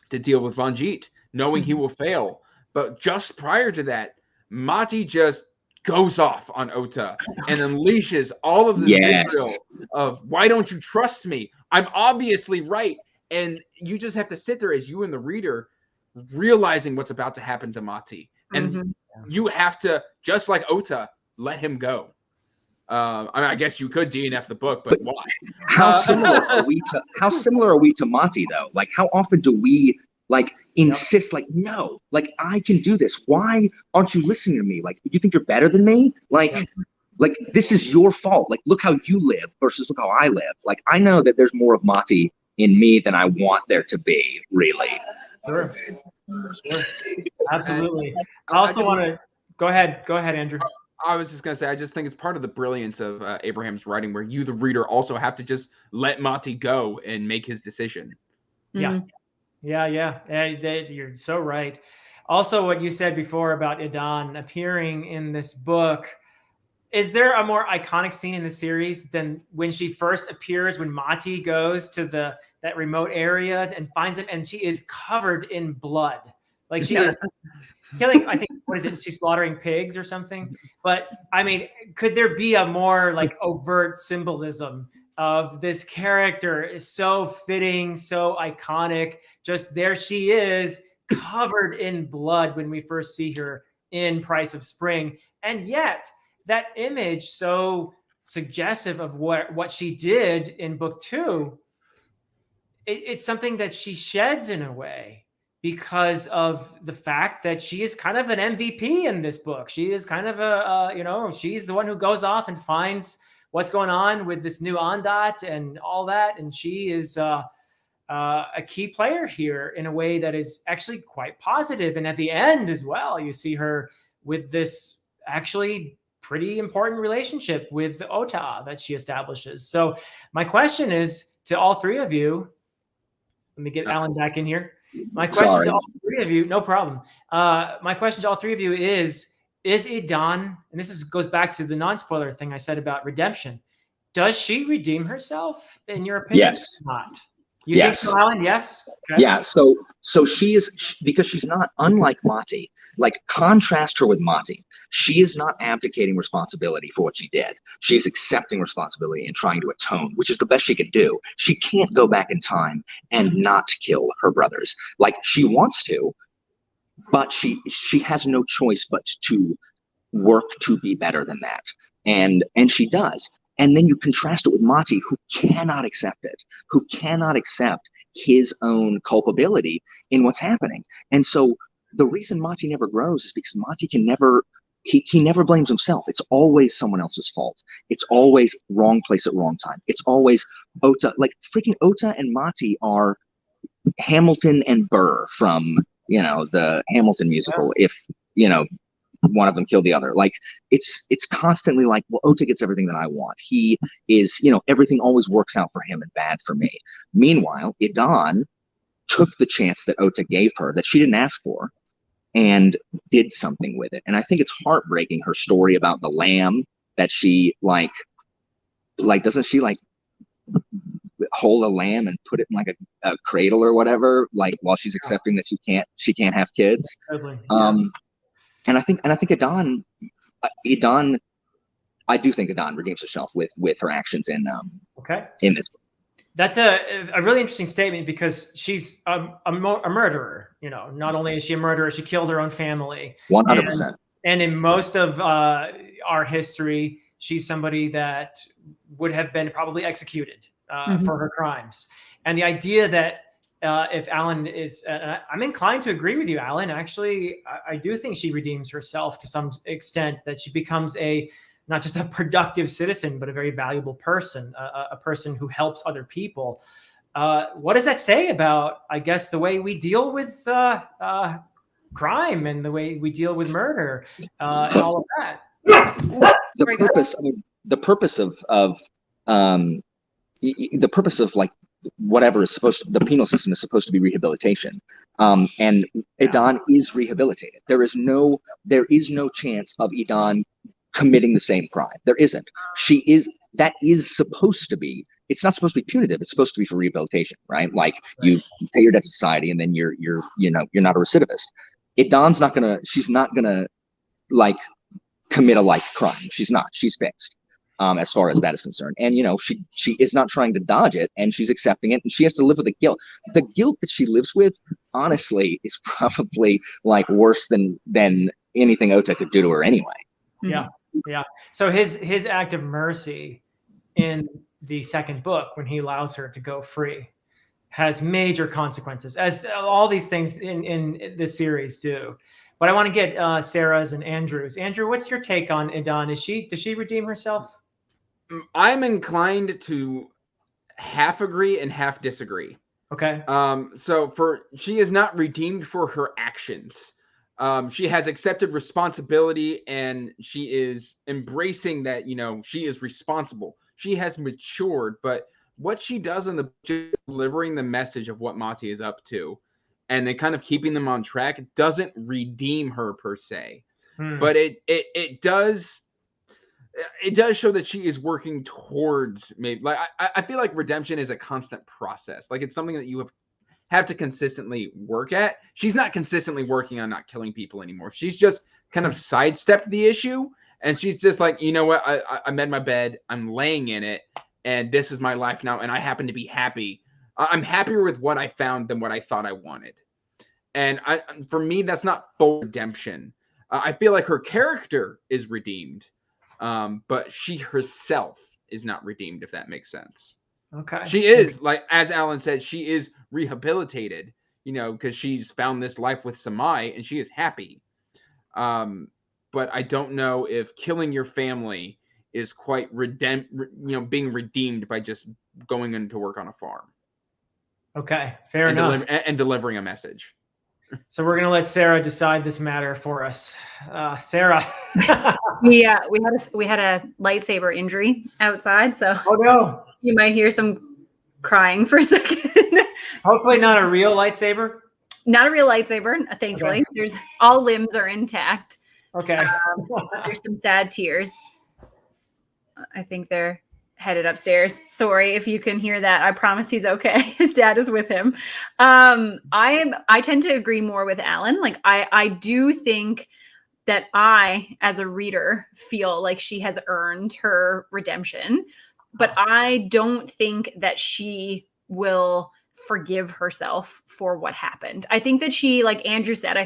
to deal with Vanjit, knowing he will fail. But just prior to that, Mati just goes off on Ota and unleashes all of this vitriol of, why don't you trust me? I'm obviously right. And you just have to sit there as you and the reader realizing what's about to happen to Mati. And you have to, just like Ota, let him go. I mean, I guess you could DNF the book, but why? How similar are we to Mati though? Like, how often do we like insist, like, no, like I can do this. Why aren't you listening to me? Like, you think you're better than me? Like, like this is your fault. Like, look how you live versus look how I live. Like, I know that there's more of Mati in me than I want there to be, really. Sure. Absolutely. I also want to go ahead, Andrew. I was just going to say, I just think it's part of the brilliance of Abraham's writing, where you, the reader, also have to just let Mati go and make his decision. Yeah. You're so right. Also, what you said before about Idon appearing in this book, is there a more iconic scene in the series than when she first appears, when Mati goes to that remote area and finds him, and she is covered in blood? Like, she is killing, I think, what is it? She's slaughtering pigs or something. But I mean, could there be a more like overt symbolism of this character? Is so fitting, so iconic. Just there she is, covered in blood when we first see her in Price of Spring. And yet that image, so suggestive of what she did in book 2, it's something that she sheds in a way, because of the fact that she is kind of an MVP in this book. She is kind of she's the one who goes off and finds what's going on with this new Ondat and all that. And she is a key player here in a way that is actually quite positive. And at the end as well, you see her with this actually pretty important relationship with Ota that she establishes. So my question is to all three of you, let me get Alan back in here. My question to all three of you, no problem. My question to all three of you is Idon, and this goes back to the non-spoiler thing I said about redemption. Does she redeem herself, in your opinion? Yes. Or not? You think so, Alan? Yes? Okay. Yeah, so she is, because she's not unlike Mati. Like, contrast her with Mati. She is not abdicating responsibility for what she did. She is accepting responsibility and trying to atone, which is the best she can do. She can't go back in time and not kill her brothers. Like, she wants to, but she has no choice but to work to be better than that. And she does. And then you contrast it with Mati, who cannot accept it, who cannot accept his own culpability in what's happening. And so the reason Mati never grows is because Mati can never, he never blames himself. It's always someone else's fault. It's always wrong place at wrong time. It's always Ota. Like, freaking Ota and Mati are Hamilton and Burr from, the Hamilton musical. If, one of them killed the other. Like, it's constantly like, well, Ota gets everything that I want. He is, everything always works out for him and bad for me. Meanwhile, Idon took the chance that Ota gave her that she didn't ask for and did something with it. And I think it's heartbreaking, her story about the lamb, that she like doesn't she like hold a lamb and put it in like a cradle or whatever, like, while she's accepting that she can't have kids. Totally. And I think Idon, I do think Idon redeems herself with her actions in this book. That's a really interesting statement, because she's a murderer. Not only is she a murderer, she killed her own family. 100%. And in most of our history, she's somebody that would have been probably executed for her crimes. And the idea that if Alan is, I'm inclined to agree with you, Alan. Actually, I do think she redeems herself to some extent, that she becomes not just a productive citizen, but a very valuable person, a person who helps other people. What does that say about, I guess, the way we deal with crime and the way we deal with murder and all of that? The purpose of like whatever is supposed to, the penal system is supposed to be rehabilitation. And Idon is rehabilitated. There is no chance of Idon committing the same crime. There isn't. That is supposed to be, it's not supposed to be punitive. It's supposed to be for rehabilitation, right? Like, you pay your debt to society and then you're not a recidivist. She's not gonna like commit a like crime. She's not. She's fixed. As far as that is concerned. And, she is not trying to dodge it, and she's accepting it, and she has to live with the guilt. The guilt that she lives with, honestly, is probably like worse than anything Ota could do to her anyway. Yeah. Yeah. So his act of mercy in the second book, when he allows her to go free, has major consequences, as all these things in this series do. But I want to get Sarah's and Andrew's. Andrew, what's your take on Idon? Does she redeem herself? I'm inclined to half agree and half disagree. Okay. So she is not redeemed for her actions. She has accepted responsibility, and she is embracing that, she is responsible. She has matured, but what she does in the just delivering the message of what Mati is up to, and then kind of keeping them on track, doesn't redeem her per se. But it does show that she is working towards maybe, like, I feel like redemption is a constant process. Like, it's something that you have to consistently work at. She's not consistently working on not killing people anymore. She's just kind of sidestepped the issue, and she's just like, you know what? I made my bed. I'm laying in it, and this is my life now, and I happen to be happy. I'm happier with what I found than what I thought I wanted. And for me, that's not full redemption. I feel like her character is redeemed, but she herself is not redeemed, if that makes sense. Okay. She is, like, as Alan said, she is rehabilitated, because she's found this life with Samai, and she is happy. But I don't know if killing your family is quite being redeemed by just going into work on a farm. Okay, fair enough. And delivering a message. So we're going to let Sarah decide this matter for us. Sarah. we had a lightsaber injury outside, so oh no, you might hear some crying for a second. Hopefully not a real lightsaber. Not a real lightsaber, thankfully. Okay. There's all limbs are intact. Okay. There's some sad tears. I think they're headed upstairs. Sorry if you can hear that. I promise he's okay. His dad is with him. I tend to agree more with Alan. Like, I do think that I, as a reader, feel like she has earned her redemption, but I don't think that she will forgive herself for what happened. I think that she, like Andrew said,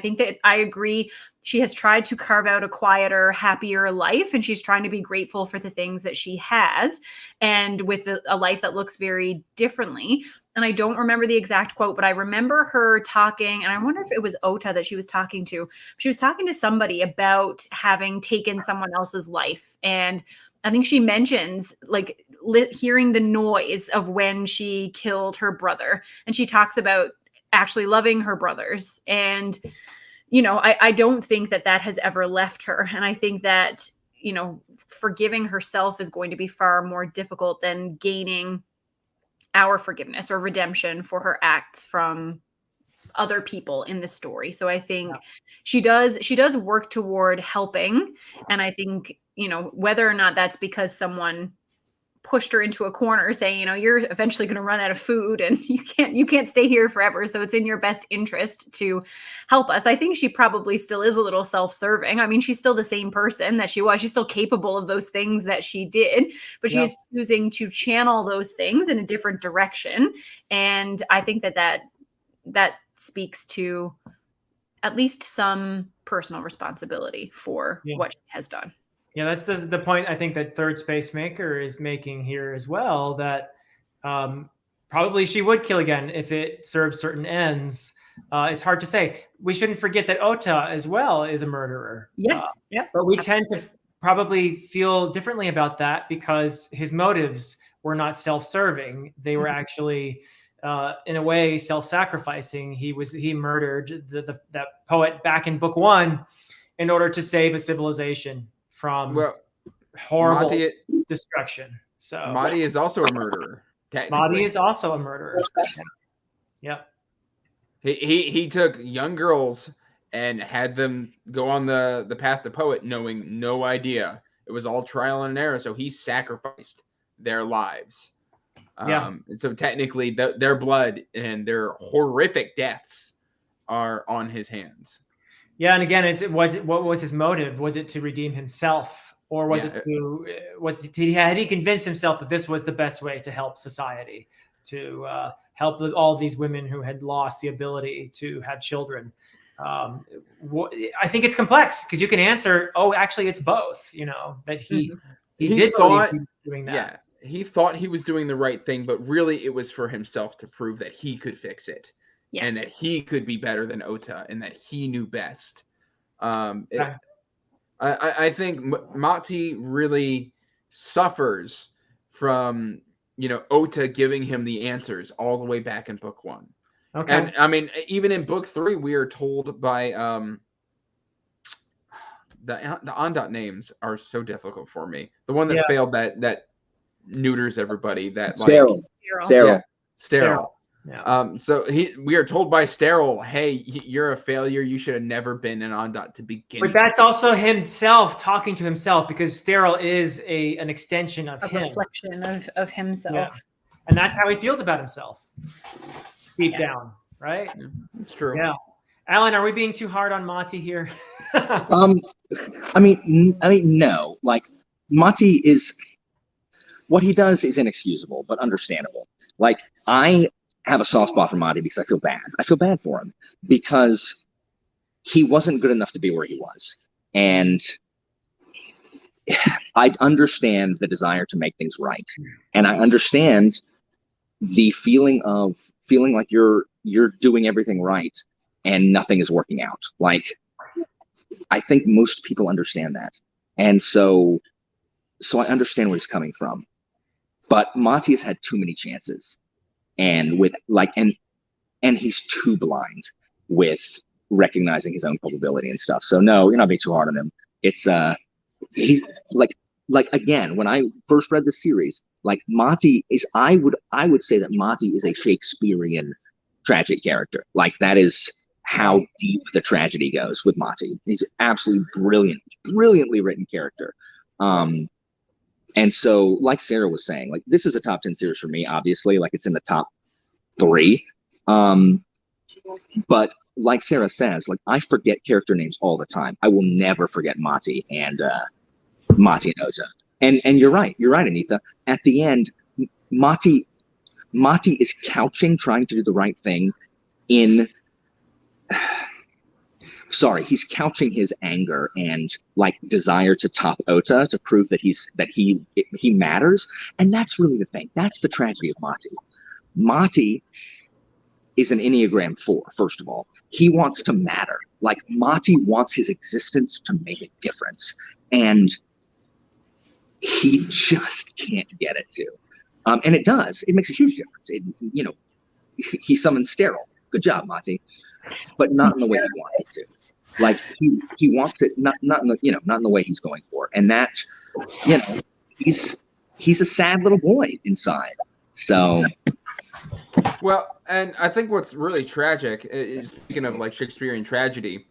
I agree. She has tried to carve out a quieter, happier life, and she's trying to be grateful for the things that she has, and with a life that looks very differently. And I don't remember the exact quote, but I remember her talking, and I wonder if it was Ota that she was talking to. She was talking to somebody about having taken someone else's life. And I think she mentions, like, hearing the noise of when she killed her brother. And she talks about actually loving her brothers. And, I don't think that has ever left her. And I think that, forgiving herself is going to be far more difficult than gaining our forgiveness or redemption for her acts from other people in the story. So I think she does work toward helping. And I think, whether or not that's because someone pushed her into a corner saying, you're eventually going to run out of food and you can't stay here forever. So it's in your best interest to help us. I think she probably still is a little self-serving. I mean, she's still the same person that she was. She's still capable of those things that she did, but she's choosing to channel those things in a different direction. And I think that speaks to at least some personal responsibility for what she has done. Yeah, that's the point I think that Third Space Maker is making here as well, that probably she would kill again if it serves certain ends. It's hard to say. We shouldn't forget that Ota as well is a murderer. Yes. But we tend to probably feel differently about that because his motives were not self-serving. They were actually, in a way, self-sacrificing. He murdered that poet back in book 1 in order to save a civilization from horrible destruction. So Mati is also a murderer. Mati is also a murderer. Yeah. He took young girls and had them go on the path to poet, knowing no idea. It was all trial and error. So he sacrificed their lives. So technically, their blood and their horrific deaths are on his hands. Yeah, and again, what was his motive? Was it to redeem himself, or had he convinced himself that this was the best way to help society, to help all these women who had lost the ability to have children? I think it's complex because you can answer, oh, actually, it's both. You know, that he did thought believe he was doing that. Yeah, he thought he was doing the right thing, but really it was for himself to prove that he could fix it, and that he could be better than Ota, and that he knew best. I think Mati really suffers from, you know, Ota giving him the answers all the way back in book 1. Okay. And I mean, even in book 3, we are told by the Ondot names are so difficult for me. The one that failed that neuters everybody. That Sterile. Sterile. Yeah. So we are told by Sterile, hey, you're a failure. You should have never been an Ondot to begin with. But that's also himself talking to himself, because Sterile is an extension of him. A reflection of himself. Yeah. And that's how he feels about himself. Deep down, right? Yeah, that's true. Yeah. Alan, are we being too hard on Mati here? I mean, no. Like, Mati is, what he does is inexcusable, but understandable. Like, I have a soft spot for Mati because I feel bad. I feel bad for him because he wasn't good enough to be where he was. And I understand the desire to make things right. And I understand the feeling like you're doing everything right and nothing is working out. Like, I think most people understand that. And so I understand where he's coming from. But Mati has had too many chances. And and he's too blind with recognizing his own culpability and stuff. So no, you're not being too hard on him. It's he's like again, when I first read the series, like, Mati is, I would say that Mati is a Shakespearean tragic character. Like, that is how deep the tragedy goes with Mati. He's an absolutely brilliantly written character. And so, like Sarah was saying, like, this is a top 10 series for me, obviously. Like, it's in the top 3. But like Sarah says, like, I forget character names all the time. I will never forget Mati and Ota. And you're right, Anita. At the end, Mati is couching, trying to do the right thing in he's couching his anger and, like, desire to top Ota to prove that he matters. And that's really the thing. That's the tragedy of Mati. Mati is an Enneagram 4, first of all. He wants to matter. Like, Mati wants his existence to make a difference. And he just can't get it to. And it does. It makes a huge difference. He summons Sterile. Good job, Mati. But not in the way he wants it to. Like, he wants it not in the way he's going for. And that, he's a sad little boy inside. So, well, and I think what's really tragic is, speaking of, like, Shakespearean tragedy,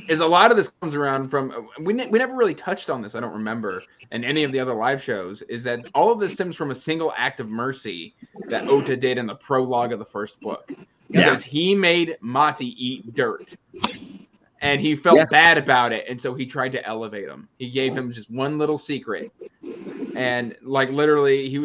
is a lot of this comes around from, we never really touched on this, I don't remember, in any of the other live shows, is that all of this stems from a single act of mercy that Ota did in the prologue of the first book. Because he made Mati eat dirt. And he felt bad about it, and so he tried to elevate him. He gave him just one little secret. And, like, literally,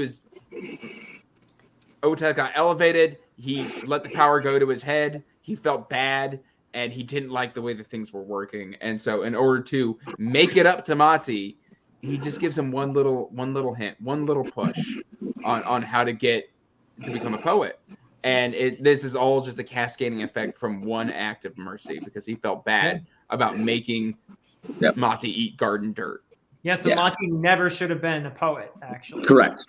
Ota got elevated, he let the power go to his head, he felt bad, and he didn't like the way that things were working. And so in order to make it up to Mati, he just gives him one little hint, one little push on how to get to become a poet. And this is all just a cascading effect from one act of mercy, because he felt bad about making Mati eat garden dirt. Yeah, so Mati never should have been a poet, actually. Correct.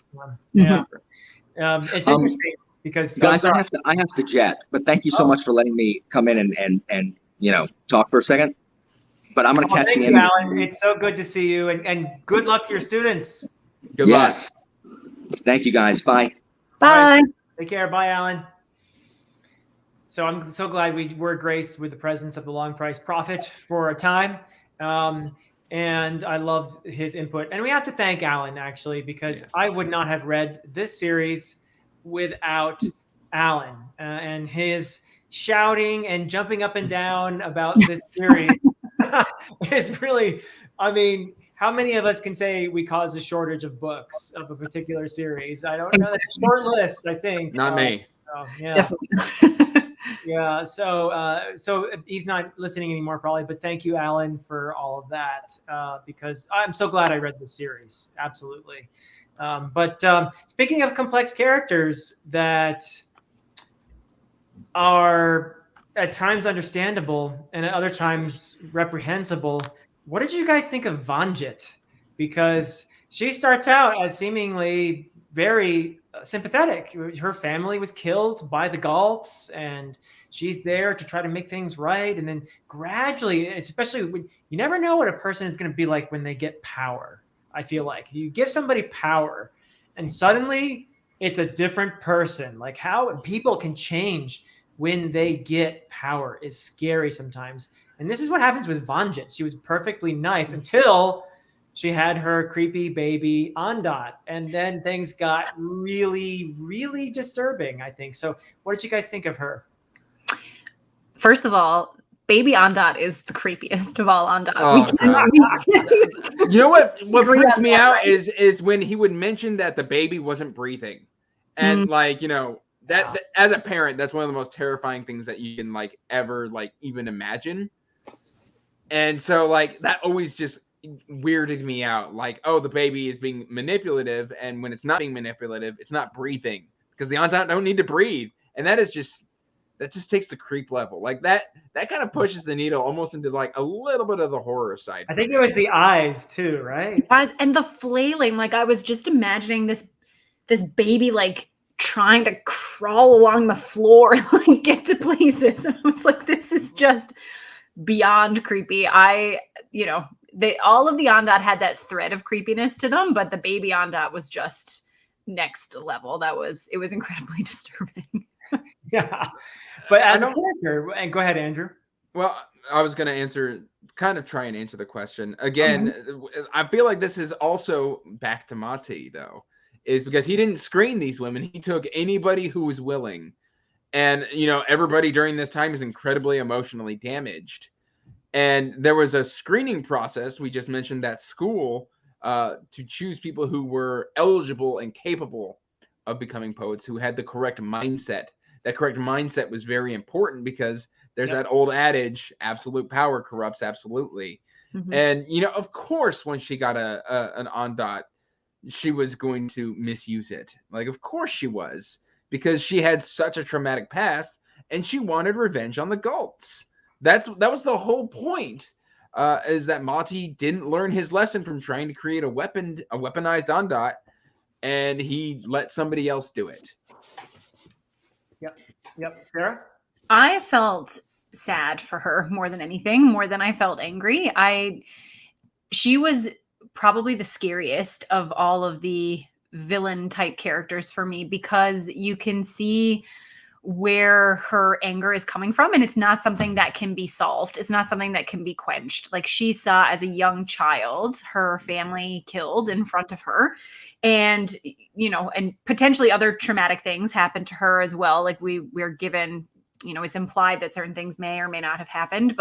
It's interesting because, guys, I have to jet, but thank you so much for letting me come in and talk for a second. But I'm going to catch you in. Alan. It's so good to see you, and good luck to your students. Good luck. Thank you, guys. Bye. Bye. Take care. Bye, Alan. So I'm so glad we were graced with the presence of the Long Price Prophet for a time. And I love his input. And we have to thank Alan, actually, because I would not have read this series without Alan and his shouting and jumping up and down about this series. Is really, I mean, how many of us can say we caused a shortage of books of a particular series? I don't know. That's a short list, I think. Not me. Yeah. Definitely. Yeah. So he's not listening anymore, probably. But thank you, Alan, for all of that, because I'm so glad I read the series. Absolutely. But speaking of complex characters that are at times understandable and at other times reprehensible, what did you guys think of Vanjit? Because she starts out as seemingly very sympathetic. Her family was killed by the Galts, and she's there to try to make things right. And then gradually, especially when you never know what a person is going to be like when they get power. I feel like you give somebody power, and suddenly it's a different person. Like how people can change when they get power is scary sometimes. And this is what happens with Vanjit. She was perfectly nice until she had her creepy baby Ondot. And then things got really, really disturbing, I think. So what did you guys think of her? First of all, baby Ondot is the creepiest of all Ondot. Oh, you know what freaks me out is when he would mention that the baby wasn't breathing. And like, you know, that as a parent, that's one of the most terrifying things that you can like ever like even imagine. And so like that always just weirded me out. Like, oh, the baby is being manipulative, and when it's not being manipulative, it's not breathing because the Ondot don't need to breathe. And that just takes the creep level. Like that kind of pushes the needle almost into like a little bit of the horror side. I think it was the eyes too, right? Eyes and the flailing. Like I was just imagining this baby like trying to crawl along the floor and like get to places. And I was like, this is just beyond creepy. All of the Ondot had that thread of creepiness to them, but the baby Ondot was just next level. It was incredibly disturbing. Yeah. But as a character, and go ahead, Andrew. Well, I was going to try and answer the question. Again, I feel like this is also back to Mati, though, is because he didn't screen these women. He took anybody who was willing. And, you know, everybody during this time is incredibly emotionally damaged. And there was a screening process. We just mentioned that school to choose people who were eligible and capable of becoming poets, who had the correct mindset. That correct mindset was very important because there's that old adage, absolute power corrupts absolutely. Mm-hmm. And, you know, of course, when she got an Ondot, she was going to misuse it. Like, of course she was, because she had such a traumatic past and she wanted revenge on the Galts. That was the whole point, is that Mati didn't learn his lesson from trying to create a weaponized Ondot, and he let somebody else do it. Yep. Sarah? I felt sad for her more than anything, more than I felt angry. She was probably the scariest of all of the villain type characters for me, because you can see where her anger is coming from, and it's not something that can be solved. It's not something that can be quenched. Like, she saw as a young child her family killed in front of her, and, you know, and potentially other traumatic things happened to her as well. Like we're given, you know, it's implied that certain things may or may not have happened,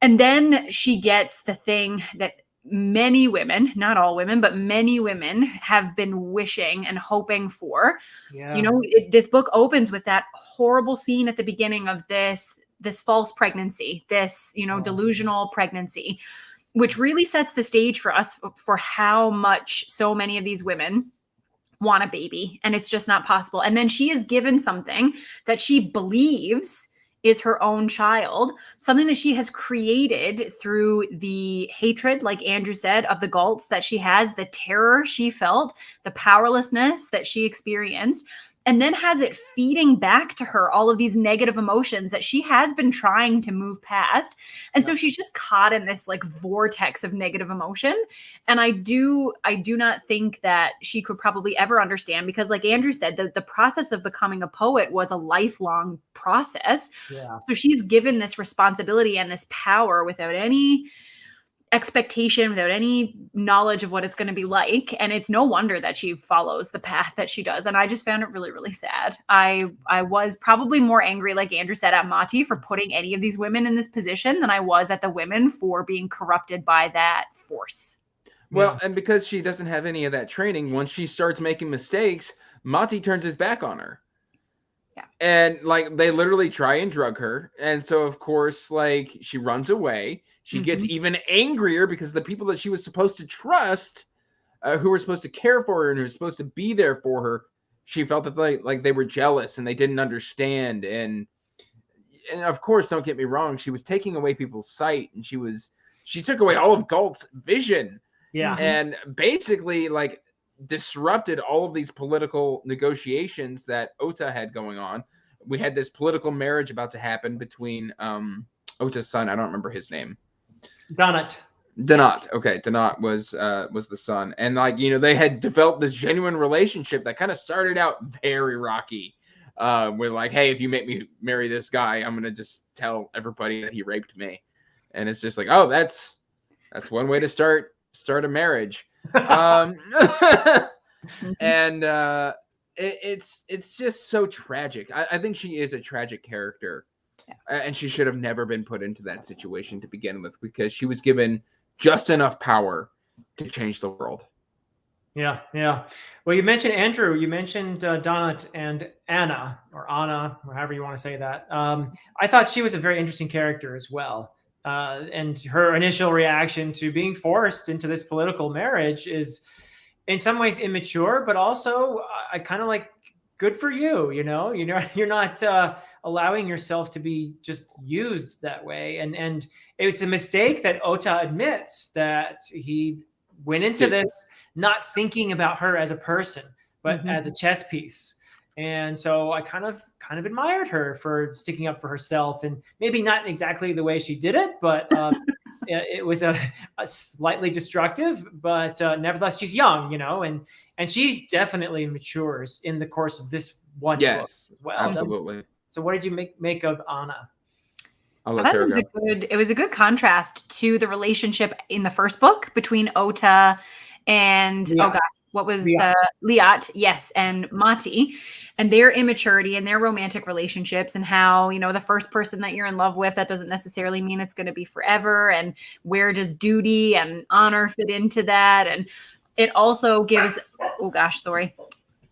and then she gets the thing that many women, not all women, but many women have been wishing and hoping for. Yeah. You know, this book opens with that horrible scene at the beginning of this false pregnancy, this, you know, delusional pregnancy, which really sets the stage for us for how much so many of these women want a baby, and it's just not possible. And then she is given something that she believes is her own child, something that she has created through the hatred, like Andrew said, of the Galts that she has, the terror she felt, the powerlessness that she experienced, and then has it feeding back to her all of these negative emotions that she has been trying to move past. And so she's just caught in this like vortex of negative emotion. And I do not think that she could probably ever understand, because like Andrew said, the process of becoming a poet was a lifelong process. Yeah. So she's given this responsibility and this power without any expectation, without any knowledge of what it's going to be like. And it's no wonder that she follows the path that she does. And I just found it really, really sad. I was probably more angry, like Andrew said, at Mati for putting any of these women in this position than I was at the women for being corrupted by that force. Well, and because she doesn't have any of that training, once she starts making mistakes, Mati turns his back on her. And like they literally try and drug her. And so of course, like she runs away. She gets even angrier because the people that she was supposed to trust, who were supposed to care for her and who were supposed to be there for her, she felt that like they were jealous and they didn't understand. And of course, don't get me wrong, she was taking away people's sight, and she took away all of Galt's vision. Yeah. And basically like disrupted all of these political negotiations that Ota had going on. We had this political marriage about to happen between Ota's son. I don't remember his name. Donut. Okay, Donut was the son, and like they had developed this genuine relationship that kind of started out very rocky. We're like, hey, if you make me marry this guy, I'm gonna just tell everybody that he raped me, and it's just like, oh, that's one way to start a marriage. And it's just so tragic. I think she is a tragic character, and she should have never been put into that situation to begin with, because she was given just enough power to change the world. Yeah. Well, you mentioned Andrew. You mentioned Donut and Anna, or however you want to say that. I thought she was a very interesting character as well. And her initial reaction to being forced into this political marriage is in some ways immature, but also I kind of like, good for you. You're not allowing yourself to be just used that way. And it's a mistake that Ota admits, that he went into this not thinking about her as a person, but as a chess piece. And so I kind of admired her for sticking up for herself, and maybe not exactly the way she did it, but it was a slightly destructive, but nevertheless, she's young, and she definitely matures in the course of this one book as well. Absolutely. So what did you make of Anna? It was a good contrast to the relationship in the first book between Ota and Liat, yes, and Mati, and their immaturity and their romantic relationships, and how the first person that you're in love with, that doesn't necessarily mean it's going to be forever, and where does duty and honor fit into that. And it also gives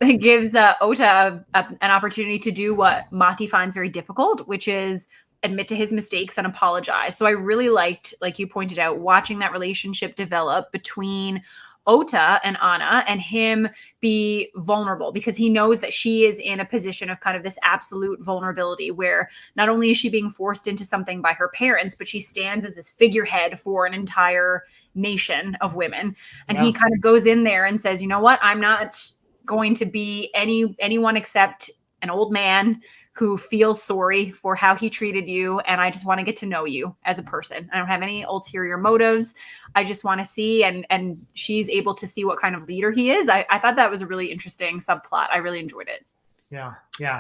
it gives Ota an opportunity to do what Mati finds very difficult, which is admit to his mistakes and apologize. So I really liked, like you pointed out, watching that relationship develop between Ota and Anna, and him be vulnerable, because he knows that she is in a position of kind of this absolute vulnerability, where not only is she being forced into something by her parents, but she stands as this figurehead for an entire nation of women. And he kind of goes in there and says, you know what, I'm not going to be anyone except an old man who feels sorry for how he treated you. And I just want to get to know you as a person. I don't have any ulterior motives. I just want to see, and she's able to see what kind of leader he is. I thought that was a really interesting subplot. I really enjoyed it. Yeah.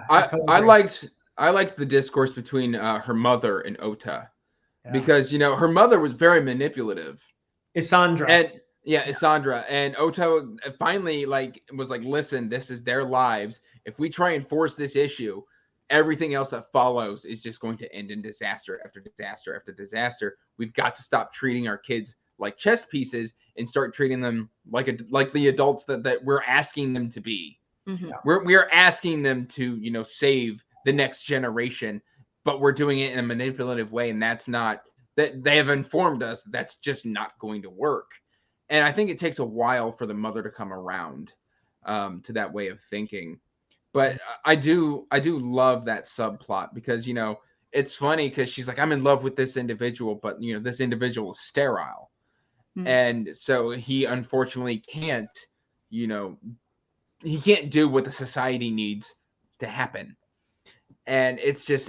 I liked the discourse between her mother and Ota, because, her mother was very manipulative. Sandra. Sandra. And Ota finally was like, listen, this is their lives. If we try and force this issue, everything else that follows is just going to end in disaster after disaster after disaster. We've got to stop treating our kids like chess pieces and start treating them like the adults that we're asking them to be. We're asking them to, save the next generation, but we're doing it in a manipulative way. And that's not, that they have informed us that's just not going to work. And I think it takes a while for the mother to come around to that way of thinking. But I do love that subplot, because, it's funny because she's like, I'm in love with this individual, but, this individual is sterile. And so he unfortunately can't, he can't do what the society needs to happen. And it's a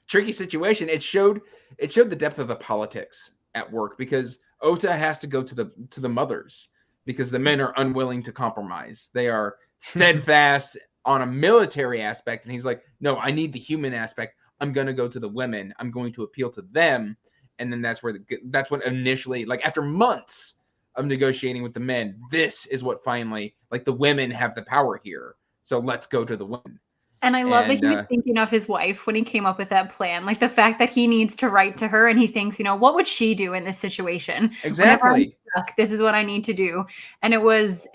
tricky situation. It showed the depth of the politics at work, because Ota has to go to the mothers, because the men are unwilling to compromise. They are steadfast on a military aspect, and he's like, no, I need the human aspect. I'm going to go to the women. I'm going to appeal to them. And then that's what initially, after months of negotiating with the men, this is what finally, the women have the power here. So let's go to the women. And I love that he was thinking of his wife when he came up with that plan. The fact that he needs to write to her, and he thinks, what would she do in this situation? Exactly. Whenever I'm stuck, this is what I need to do. And it was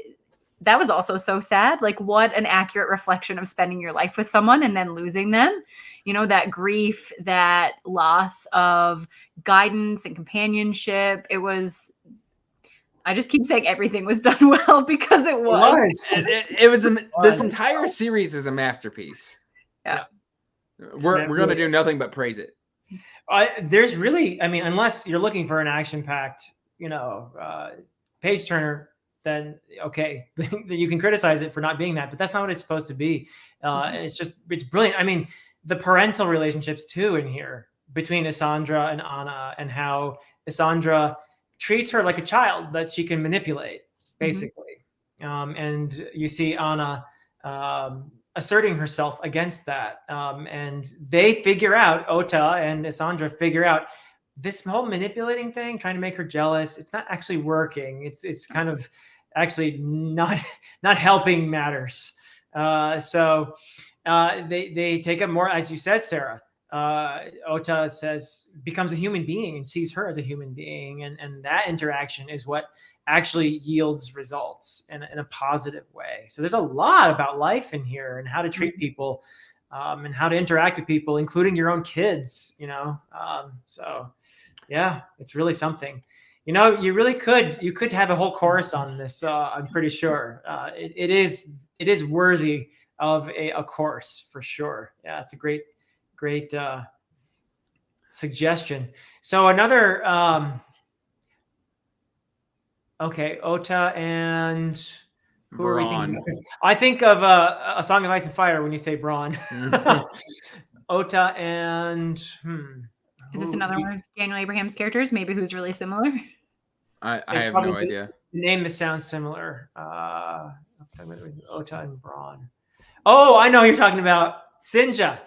that was also so sad. Like, what an accurate reflection of spending your life with someone and then losing them. You know, that grief, that loss of guidance and companionship. It was, I just keep saying everything was done well because it was. It was. This entire series is a masterpiece. Yeah. We're going to do nothing but praise it. There's really, I mean, unless you're looking for an action-packed, page turner, then okay, you can criticize it for not being that, but that's not what it's supposed to be. It's brilliant. I mean, the parental relationships too in here between Sandra and Anna, and how Sandra treats her like a child that she can manipulate, basically. And you see Anna asserting herself against that. And they figure out, Ota and Sandra figure out, this whole manipulating thing, trying to make her jealous, it's not actually working. It's kind of actually not helping matters. So they take up more, as you said, Sarah. Ota becomes a human being and sees her as a human being, and that interaction is what actually yields results in a positive way. So there's a lot about life in here and how to treat people, and how to interact with people, including your own kids. So yeah, it's really something. You could have a whole course on this. I'm pretty sure it is worthy of a course for sure. Yeah, it's a great suggestion. So another, okay, Ota and who are we thinking of? I think of A Song of Ice and Fire when you say Braun. Ota and is this another one of Daniel Abraham's characters? Maybe who's really similar? I have no idea. The name sounds similar. Ota and Braun. Oh, I know who you're talking about. Sinja.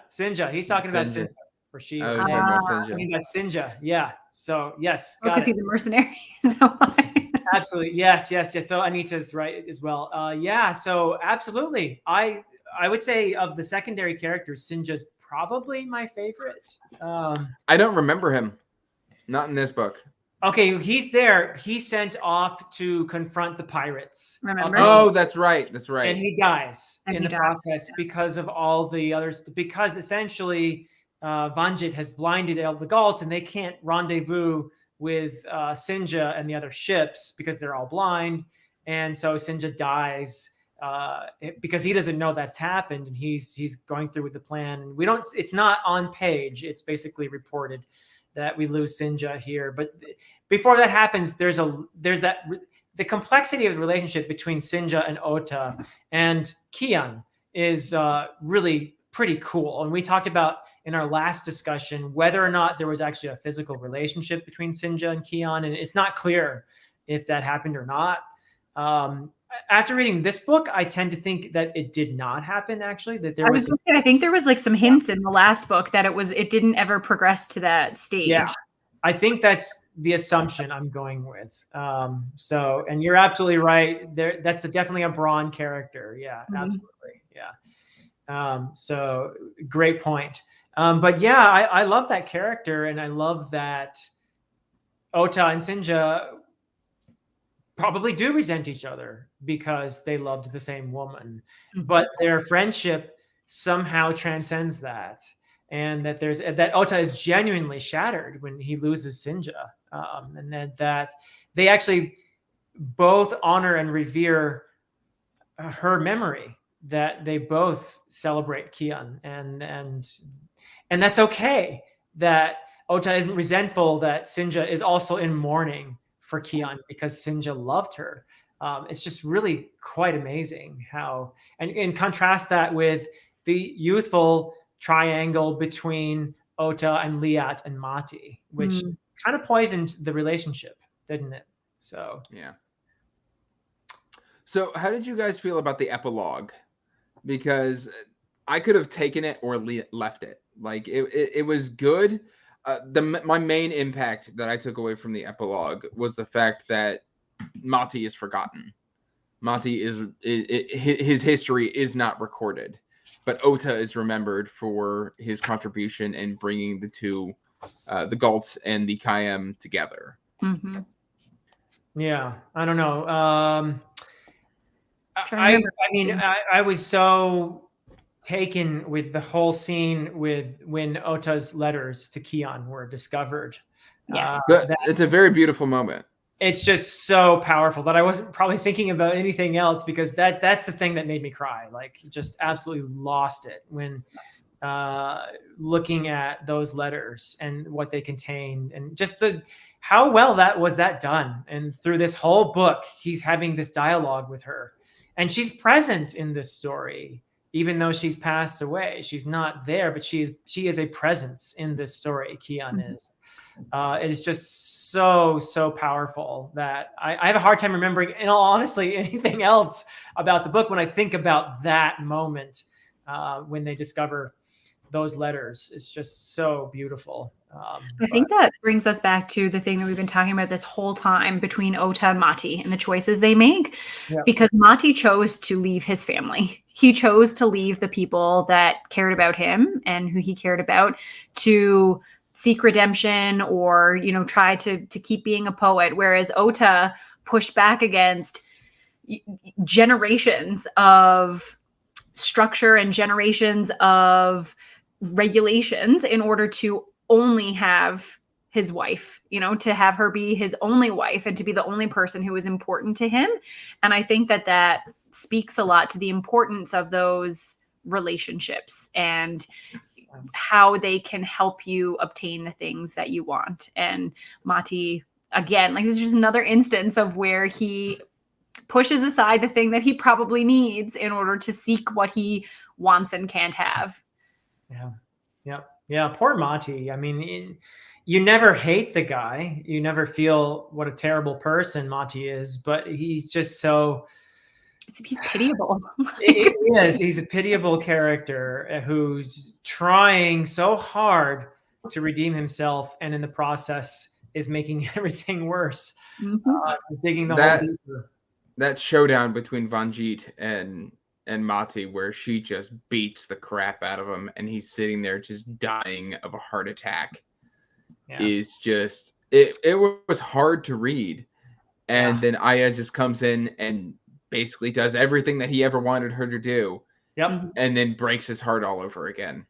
He's talking about Sinja. For she. Oh, he's talking about Sinja. Yeah. So yes. Because he's a mercenary. Absolutely. Yes. So Anita's right as well. Yeah. So absolutely. I would say of the secondary characters, Sinja's probably my favorite. I don't remember him. Not in this book. Okay, he's there. He's sent off to confront the pirates. Remember? Oh, that's right. And he dies in the process because of all the others. Because essentially, Vanjit has blinded all the Galts, and they can't rendezvous with Sinja and the other ships because they're all blind. And so Sinja dies because he doesn't know that's happened, and he's going through with the plan. And we don't. It's not on page. It's basically reported that we lose Sinja here. But before that happens, there's the complexity of the relationship between Sinja and Ota and Kian is really pretty cool. And we talked about in our last discussion whether or not there was actually a physical relationship between Sinja and Kian, and it's not clear if that happened or not. After reading this book, I tend to think that it did not happen. Actually, that there was. I think there was like some hints in the last book that it didn't ever progress to that stage. Yeah, I think that's the assumption I'm going with. And you're absolutely right. That's definitely a Braun character. Yeah, absolutely. Yeah. So great point. But yeah, I love that character, and I love that Ota and Sinja probably do resent each other because they loved the same woman, but their friendship somehow transcends that, and that Ota is genuinely shattered when he loses Sinja, and that they actually both honor and revere her memory, that they both celebrate Kian, and that's okay, that Ota isn't resentful that Sinja is also in mourning for Kian because Sinja loved her. It's just really quite amazing how, and contrast that with the youthful triangle between Ota and Liat and Mati, which kind of poisoned the relationship, didn't it? So yeah. So how did you guys feel about the epilogue? Because I could have taken it or left it. Like it was good. My main impact that I took away from the epilogue was the fact that Mati is forgotten. Mati his history is not recorded, but Ota is remembered for his contribution in bringing the two, the Galts and the Kayem together. Mm-hmm. Yeah, I don't know. I mean, I was so taken with the whole scene with when Ota's letters to Kion were discovered. Yes. It's a very beautiful moment. It's just so powerful that I wasn't probably thinking about anything else, because that's the thing that made me cry. Like, just absolutely lost it when looking at those letters and what they contain, and just how well that was done. And through this whole book, he's having this dialogue with her, and she's present in this story, even though she's passed away. She's not there, but she is a presence in this story. Kion is. It is just so powerful that I have a hard time remembering, in all honesty, anything else about the book when I think about that moment when they discover those letters. It's just so beautiful. I think that brings us back to the thing that we've been talking about this whole time between Ota and Mati and the choices they make. Yeah. Because Mati chose to leave his family. He chose to leave the people that cared about him and who he cared about to seek redemption, or, you know, try to keep being a poet. Whereas Ota pushed back against generations of structure and generations of regulations in order to only have his wife, you know, to have her be his only wife and to be the only person who was important to him. And I think that speaks a lot to the importance of those relationships and how they can help you obtain the things that you want. And Mati, again, like, this is just another instance of where he pushes aside the thing that he probably needs in order to seek what he wants and can't have. Yeah. Poor Mati. I mean, you never hate the guy. You never feel what a terrible person Mati is, but he's just so... He's pitiable. He is. He's a pitiable character who's trying so hard to redeem himself, and in the process is making everything worse. Digging the hole deeper. That showdown between Vanjit and Mati, where she just beats the crap out of him, and he's sitting there just dying of a heart attack, is just it was hard to read. And then Aya just comes in and basically does everything that he ever wanted her to do. And then breaks his heart all over again.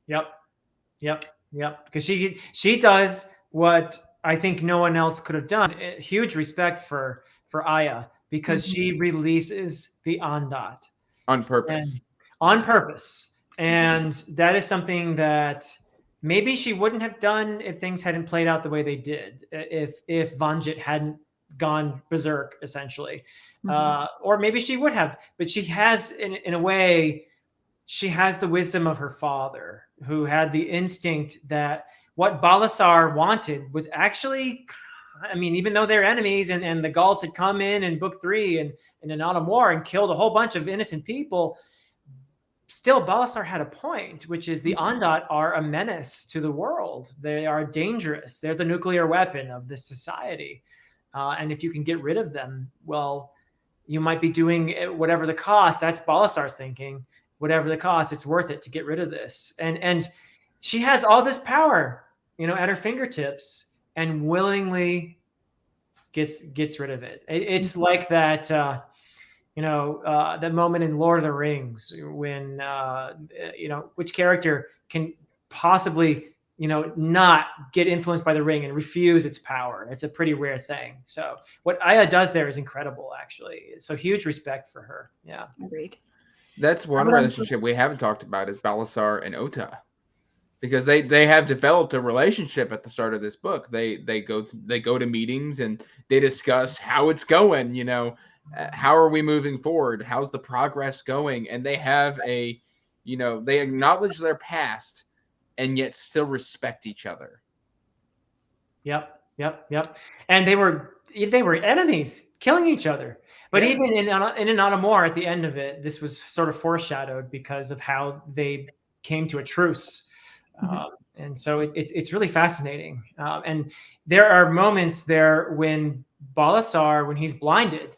Because she does what I think no one else could have done. Huge respect for Aya, because she releases the Ondat on purpose. And that is something that maybe she wouldn't have done if things hadn't played out the way they did. If Vanjit hadn't gone berserk, essentially, or maybe she would have, but she has, in a way, she has the wisdom of her father, who had the instinct that what Balasar wanted was actually, I mean, even though they're enemies and the Gauls had come in book 3 and in Autumn War and killed a whole bunch of innocent people, still Balasar had a point, which is the Ondat are a menace to the world. They are dangerous. They're the nuclear weapon of this society. And if you can get rid of them, well, you might be doing whatever the cost. That's Balasar's thinking. Whatever the cost, it's worth it to get rid of this. And she has all this power, you know, at her fingertips, and willingly gets rid of it. It's like that, that moment in Lord of the Rings when, which character can possibly, not get influenced by the ring and refuse its power. It's a pretty rare thing. So what Aya does there is incredible, actually. So huge respect for her. Yeah. Agreed. That's one relationship we haven't talked about is Balasar and Ota, because they have developed a relationship at the start of this book. They go to meetings and they discuss how it's going, how are we moving forward? How's the progress going? And they have they acknowledge their past and yet still respect each other. Yep. And they were enemies, killing each other. But even in an Autumn War, at the end of it, this was sort of foreshadowed because of how they came to a truce. And so it's really fascinating. And there are moments there when Balasar, when he's blinded,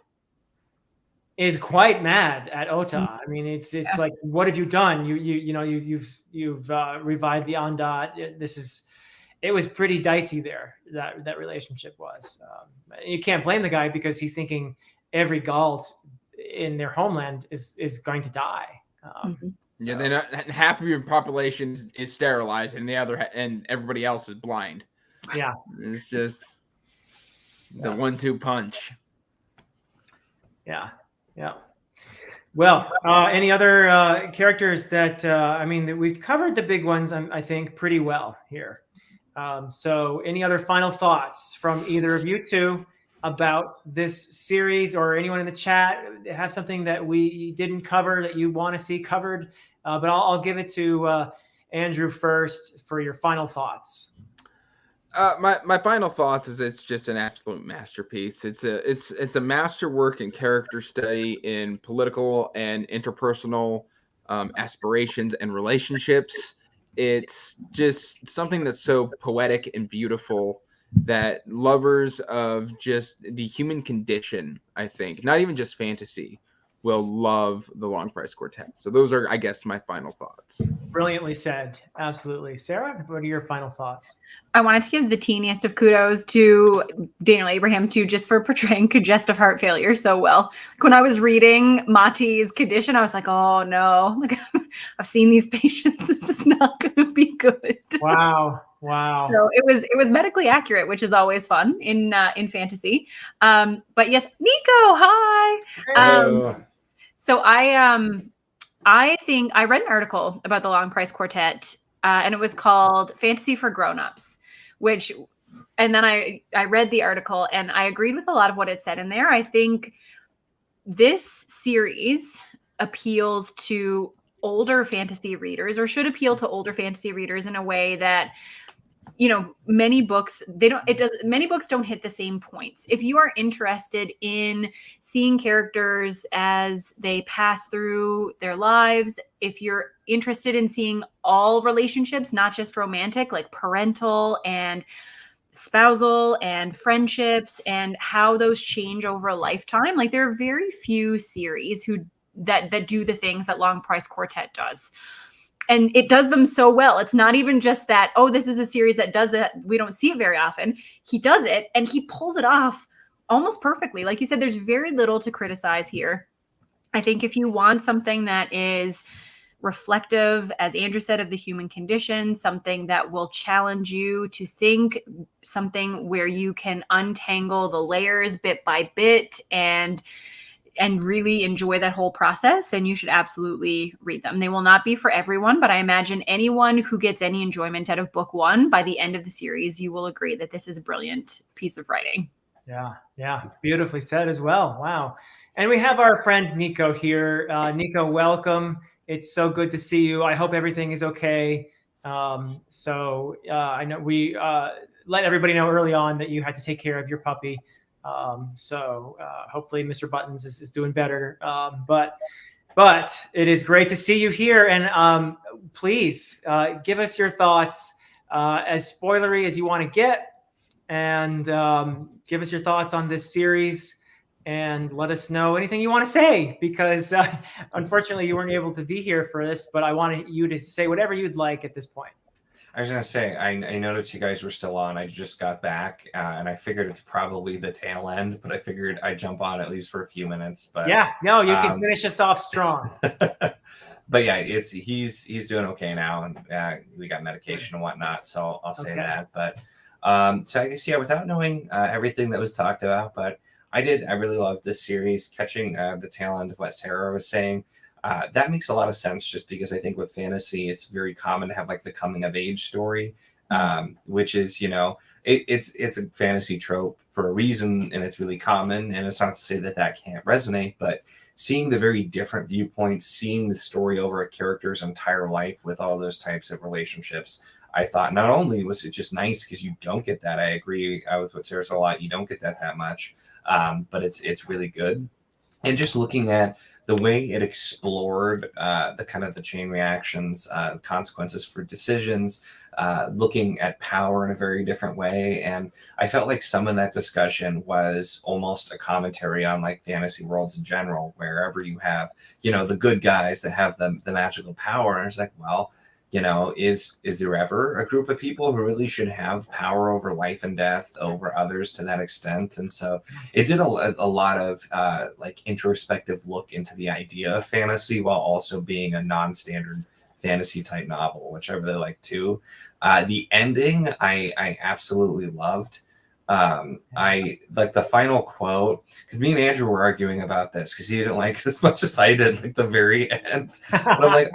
is quite mad at Ota. I mean, it's like, what have you done? You've revived the Ondat. It was pretty dicey there. That relationship was. You can't blame the guy because he's thinking every Gaul in their homeland is going to die. So. Yeah, then half of your population is sterilized, and and everybody else is blind. Yeah, it's just the 1-2 punch. Yeah. Well, any other characters that that we've covered the big ones, I think, pretty well here. So, any other final thoughts from either of you two about this series, or anyone in the chat have something that we didn't cover that you want to see covered? But I'll give it to Andrew first for your final thoughts. My final thoughts is it's just an absolute masterpiece. It's a masterwork in character study, in political and interpersonal aspirations and relationships. It's just something that's so poetic and beautiful that lovers of just the human condition, I think, not even just fantasy, will love the Long Price Quartet. So those are, I guess, my final thoughts. Brilliantly said. Absolutely. Sarah, what are your final thoughts? I wanted to give the teeniest of kudos to Daniel Abraham, too, just for portraying congestive heart failure so well. Like, when I was reading Mati's condition, I was like, oh, no. Like, I've seen these patients. This is not going to be good. Wow. So it was medically accurate, which is always fun in fantasy. But yes, Nico, hi. So I think I read an article about the Long Price Quartet, and it was called Fantasy for Grown-Ups, and then I read the article and I agreed with a lot of what it said in there. I think this series appeals to older fantasy readers, or should appeal to older fantasy readers, in a way that, many books don't hit the same points. If you are interested in seeing characters as they pass through their lives, if you're interested in seeing all relationships, not just romantic, like parental and spousal and friendships, and how those change over a lifetime, like, there are very few series that do the things that Long Price Quartet does. And it does them so well. It's not even just that, oh, this is a series that does it. We don't see it very often. He does it, and he pulls it off almost perfectly. Like you said, there's very little to criticize here. I think if you want something that is reflective, as Andrew said, of the human condition, something that will challenge you to think, something where you can untangle the layers bit by bit and really enjoy that whole process, then you should absolutely read them. They will not be for everyone, but I imagine anyone who gets any enjoyment out of book one, by the end of the series, you will agree that this is a brilliant piece of writing. Yeah. Beautifully said as well. Wow. And we have our friend Nico here. Nico, welcome. It's so good to see you. I hope everything is okay. I know we let everybody know early on that you had to take care of your puppy. Hopefully Mr. Buttons is doing better. But it is great to see you here. And please give us your thoughts, as spoilery as you want to get, and give us your thoughts on this series, and let us know anything you want to say, because unfortunately you weren't able to be here for this, but I wanted you to say whatever you'd like at this point. I was going to say, I noticed you guys were still on. I just got back, and I figured it's probably the tail end, but I figured I'd jump on at least for a few minutes. But yeah, no, you can finish us off strong. But yeah, he's doing okay now, and we got medication and whatnot, so I'll say that. But so I guess, without knowing everything that was talked about, but I really loved this series, catching the tail end of what Sarah was saying. That makes a lot of sense, just because I think with fantasy, it's very common to have like the coming of age story, which is, it's a fantasy trope for a reason, and it's really common. And it's not to say that can't resonate, but seeing the very different viewpoints, seeing the story over a character's entire life with all those types of relationships, I thought not only was it just nice, because you don't get that. I agree with what Sarah said a lot. You don't get that much, but it's really good. And just looking at the way it explored the kind of the chain reactions, consequences for decisions, looking at power in a very different way. And I felt like some of that discussion was almost a commentary on like fantasy worlds in general, wherever you have, the good guys that have the magical power. And it's like, well, you know, is there ever a group of people who really should have power over life and death over others to that extent? And so it did a lot of like introspective look into the idea of fantasy while also being a non-standard fantasy type novel, which I really like too. The ending I absolutely loved. I like the final quote, because me and Andrew were arguing about this because he didn't like it as much as I did, like the very end. But I'm like,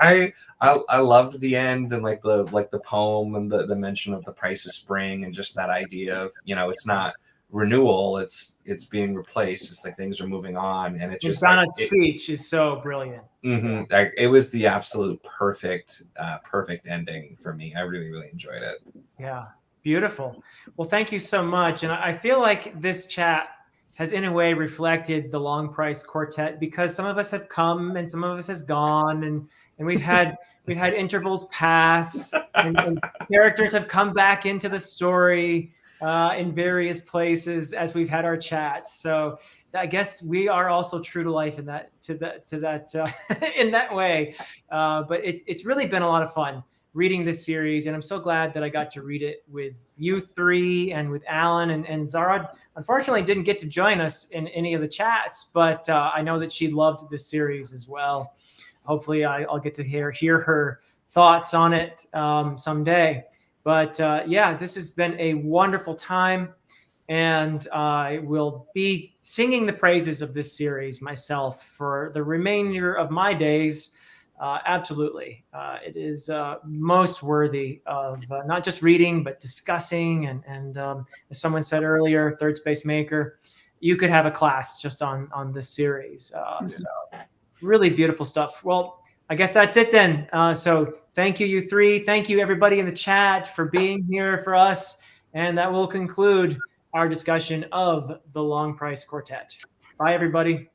I loved the end and like the poem and the mention of the price of spring and just that idea of, you know, it's not renewal, it's being replaced. It's like things are moving on, and it's just Donald's speech is so brilliant. Mm-hmm. Like, it was the absolute perfect ending for me. I really enjoyed it. Yeah. Beautiful. Well, thank you so much. And I feel like this chat has in a way reflected the Long Price Quartet, because some of us have come and some of us has gone, and we've had intervals pass, and characters have come back into the story in various places as we've had our chats. So I guess we are also true to life in that in that way. But it's really been a lot of fun reading this series, and I'm so glad that I got to read it with you three and with Alan, and Zara unfortunately didn't get to join us in any of the chats, but I know that she loved this series as well. Hopefully I'll get to hear her thoughts on it someday. But yeah, this has been a wonderful time, and I will be singing the praises of this series myself for the remainder of my days. Absolutely. It is most worthy of not just reading, but discussing. And as someone said earlier, Third Space Maker, you could have a class just on this series. So really beautiful stuff. Well, I guess that's it then. So thank you, you three. Thank you, everybody in the chat, for being here for us. And that will conclude our discussion of the Long Price Quartet. Bye, everybody.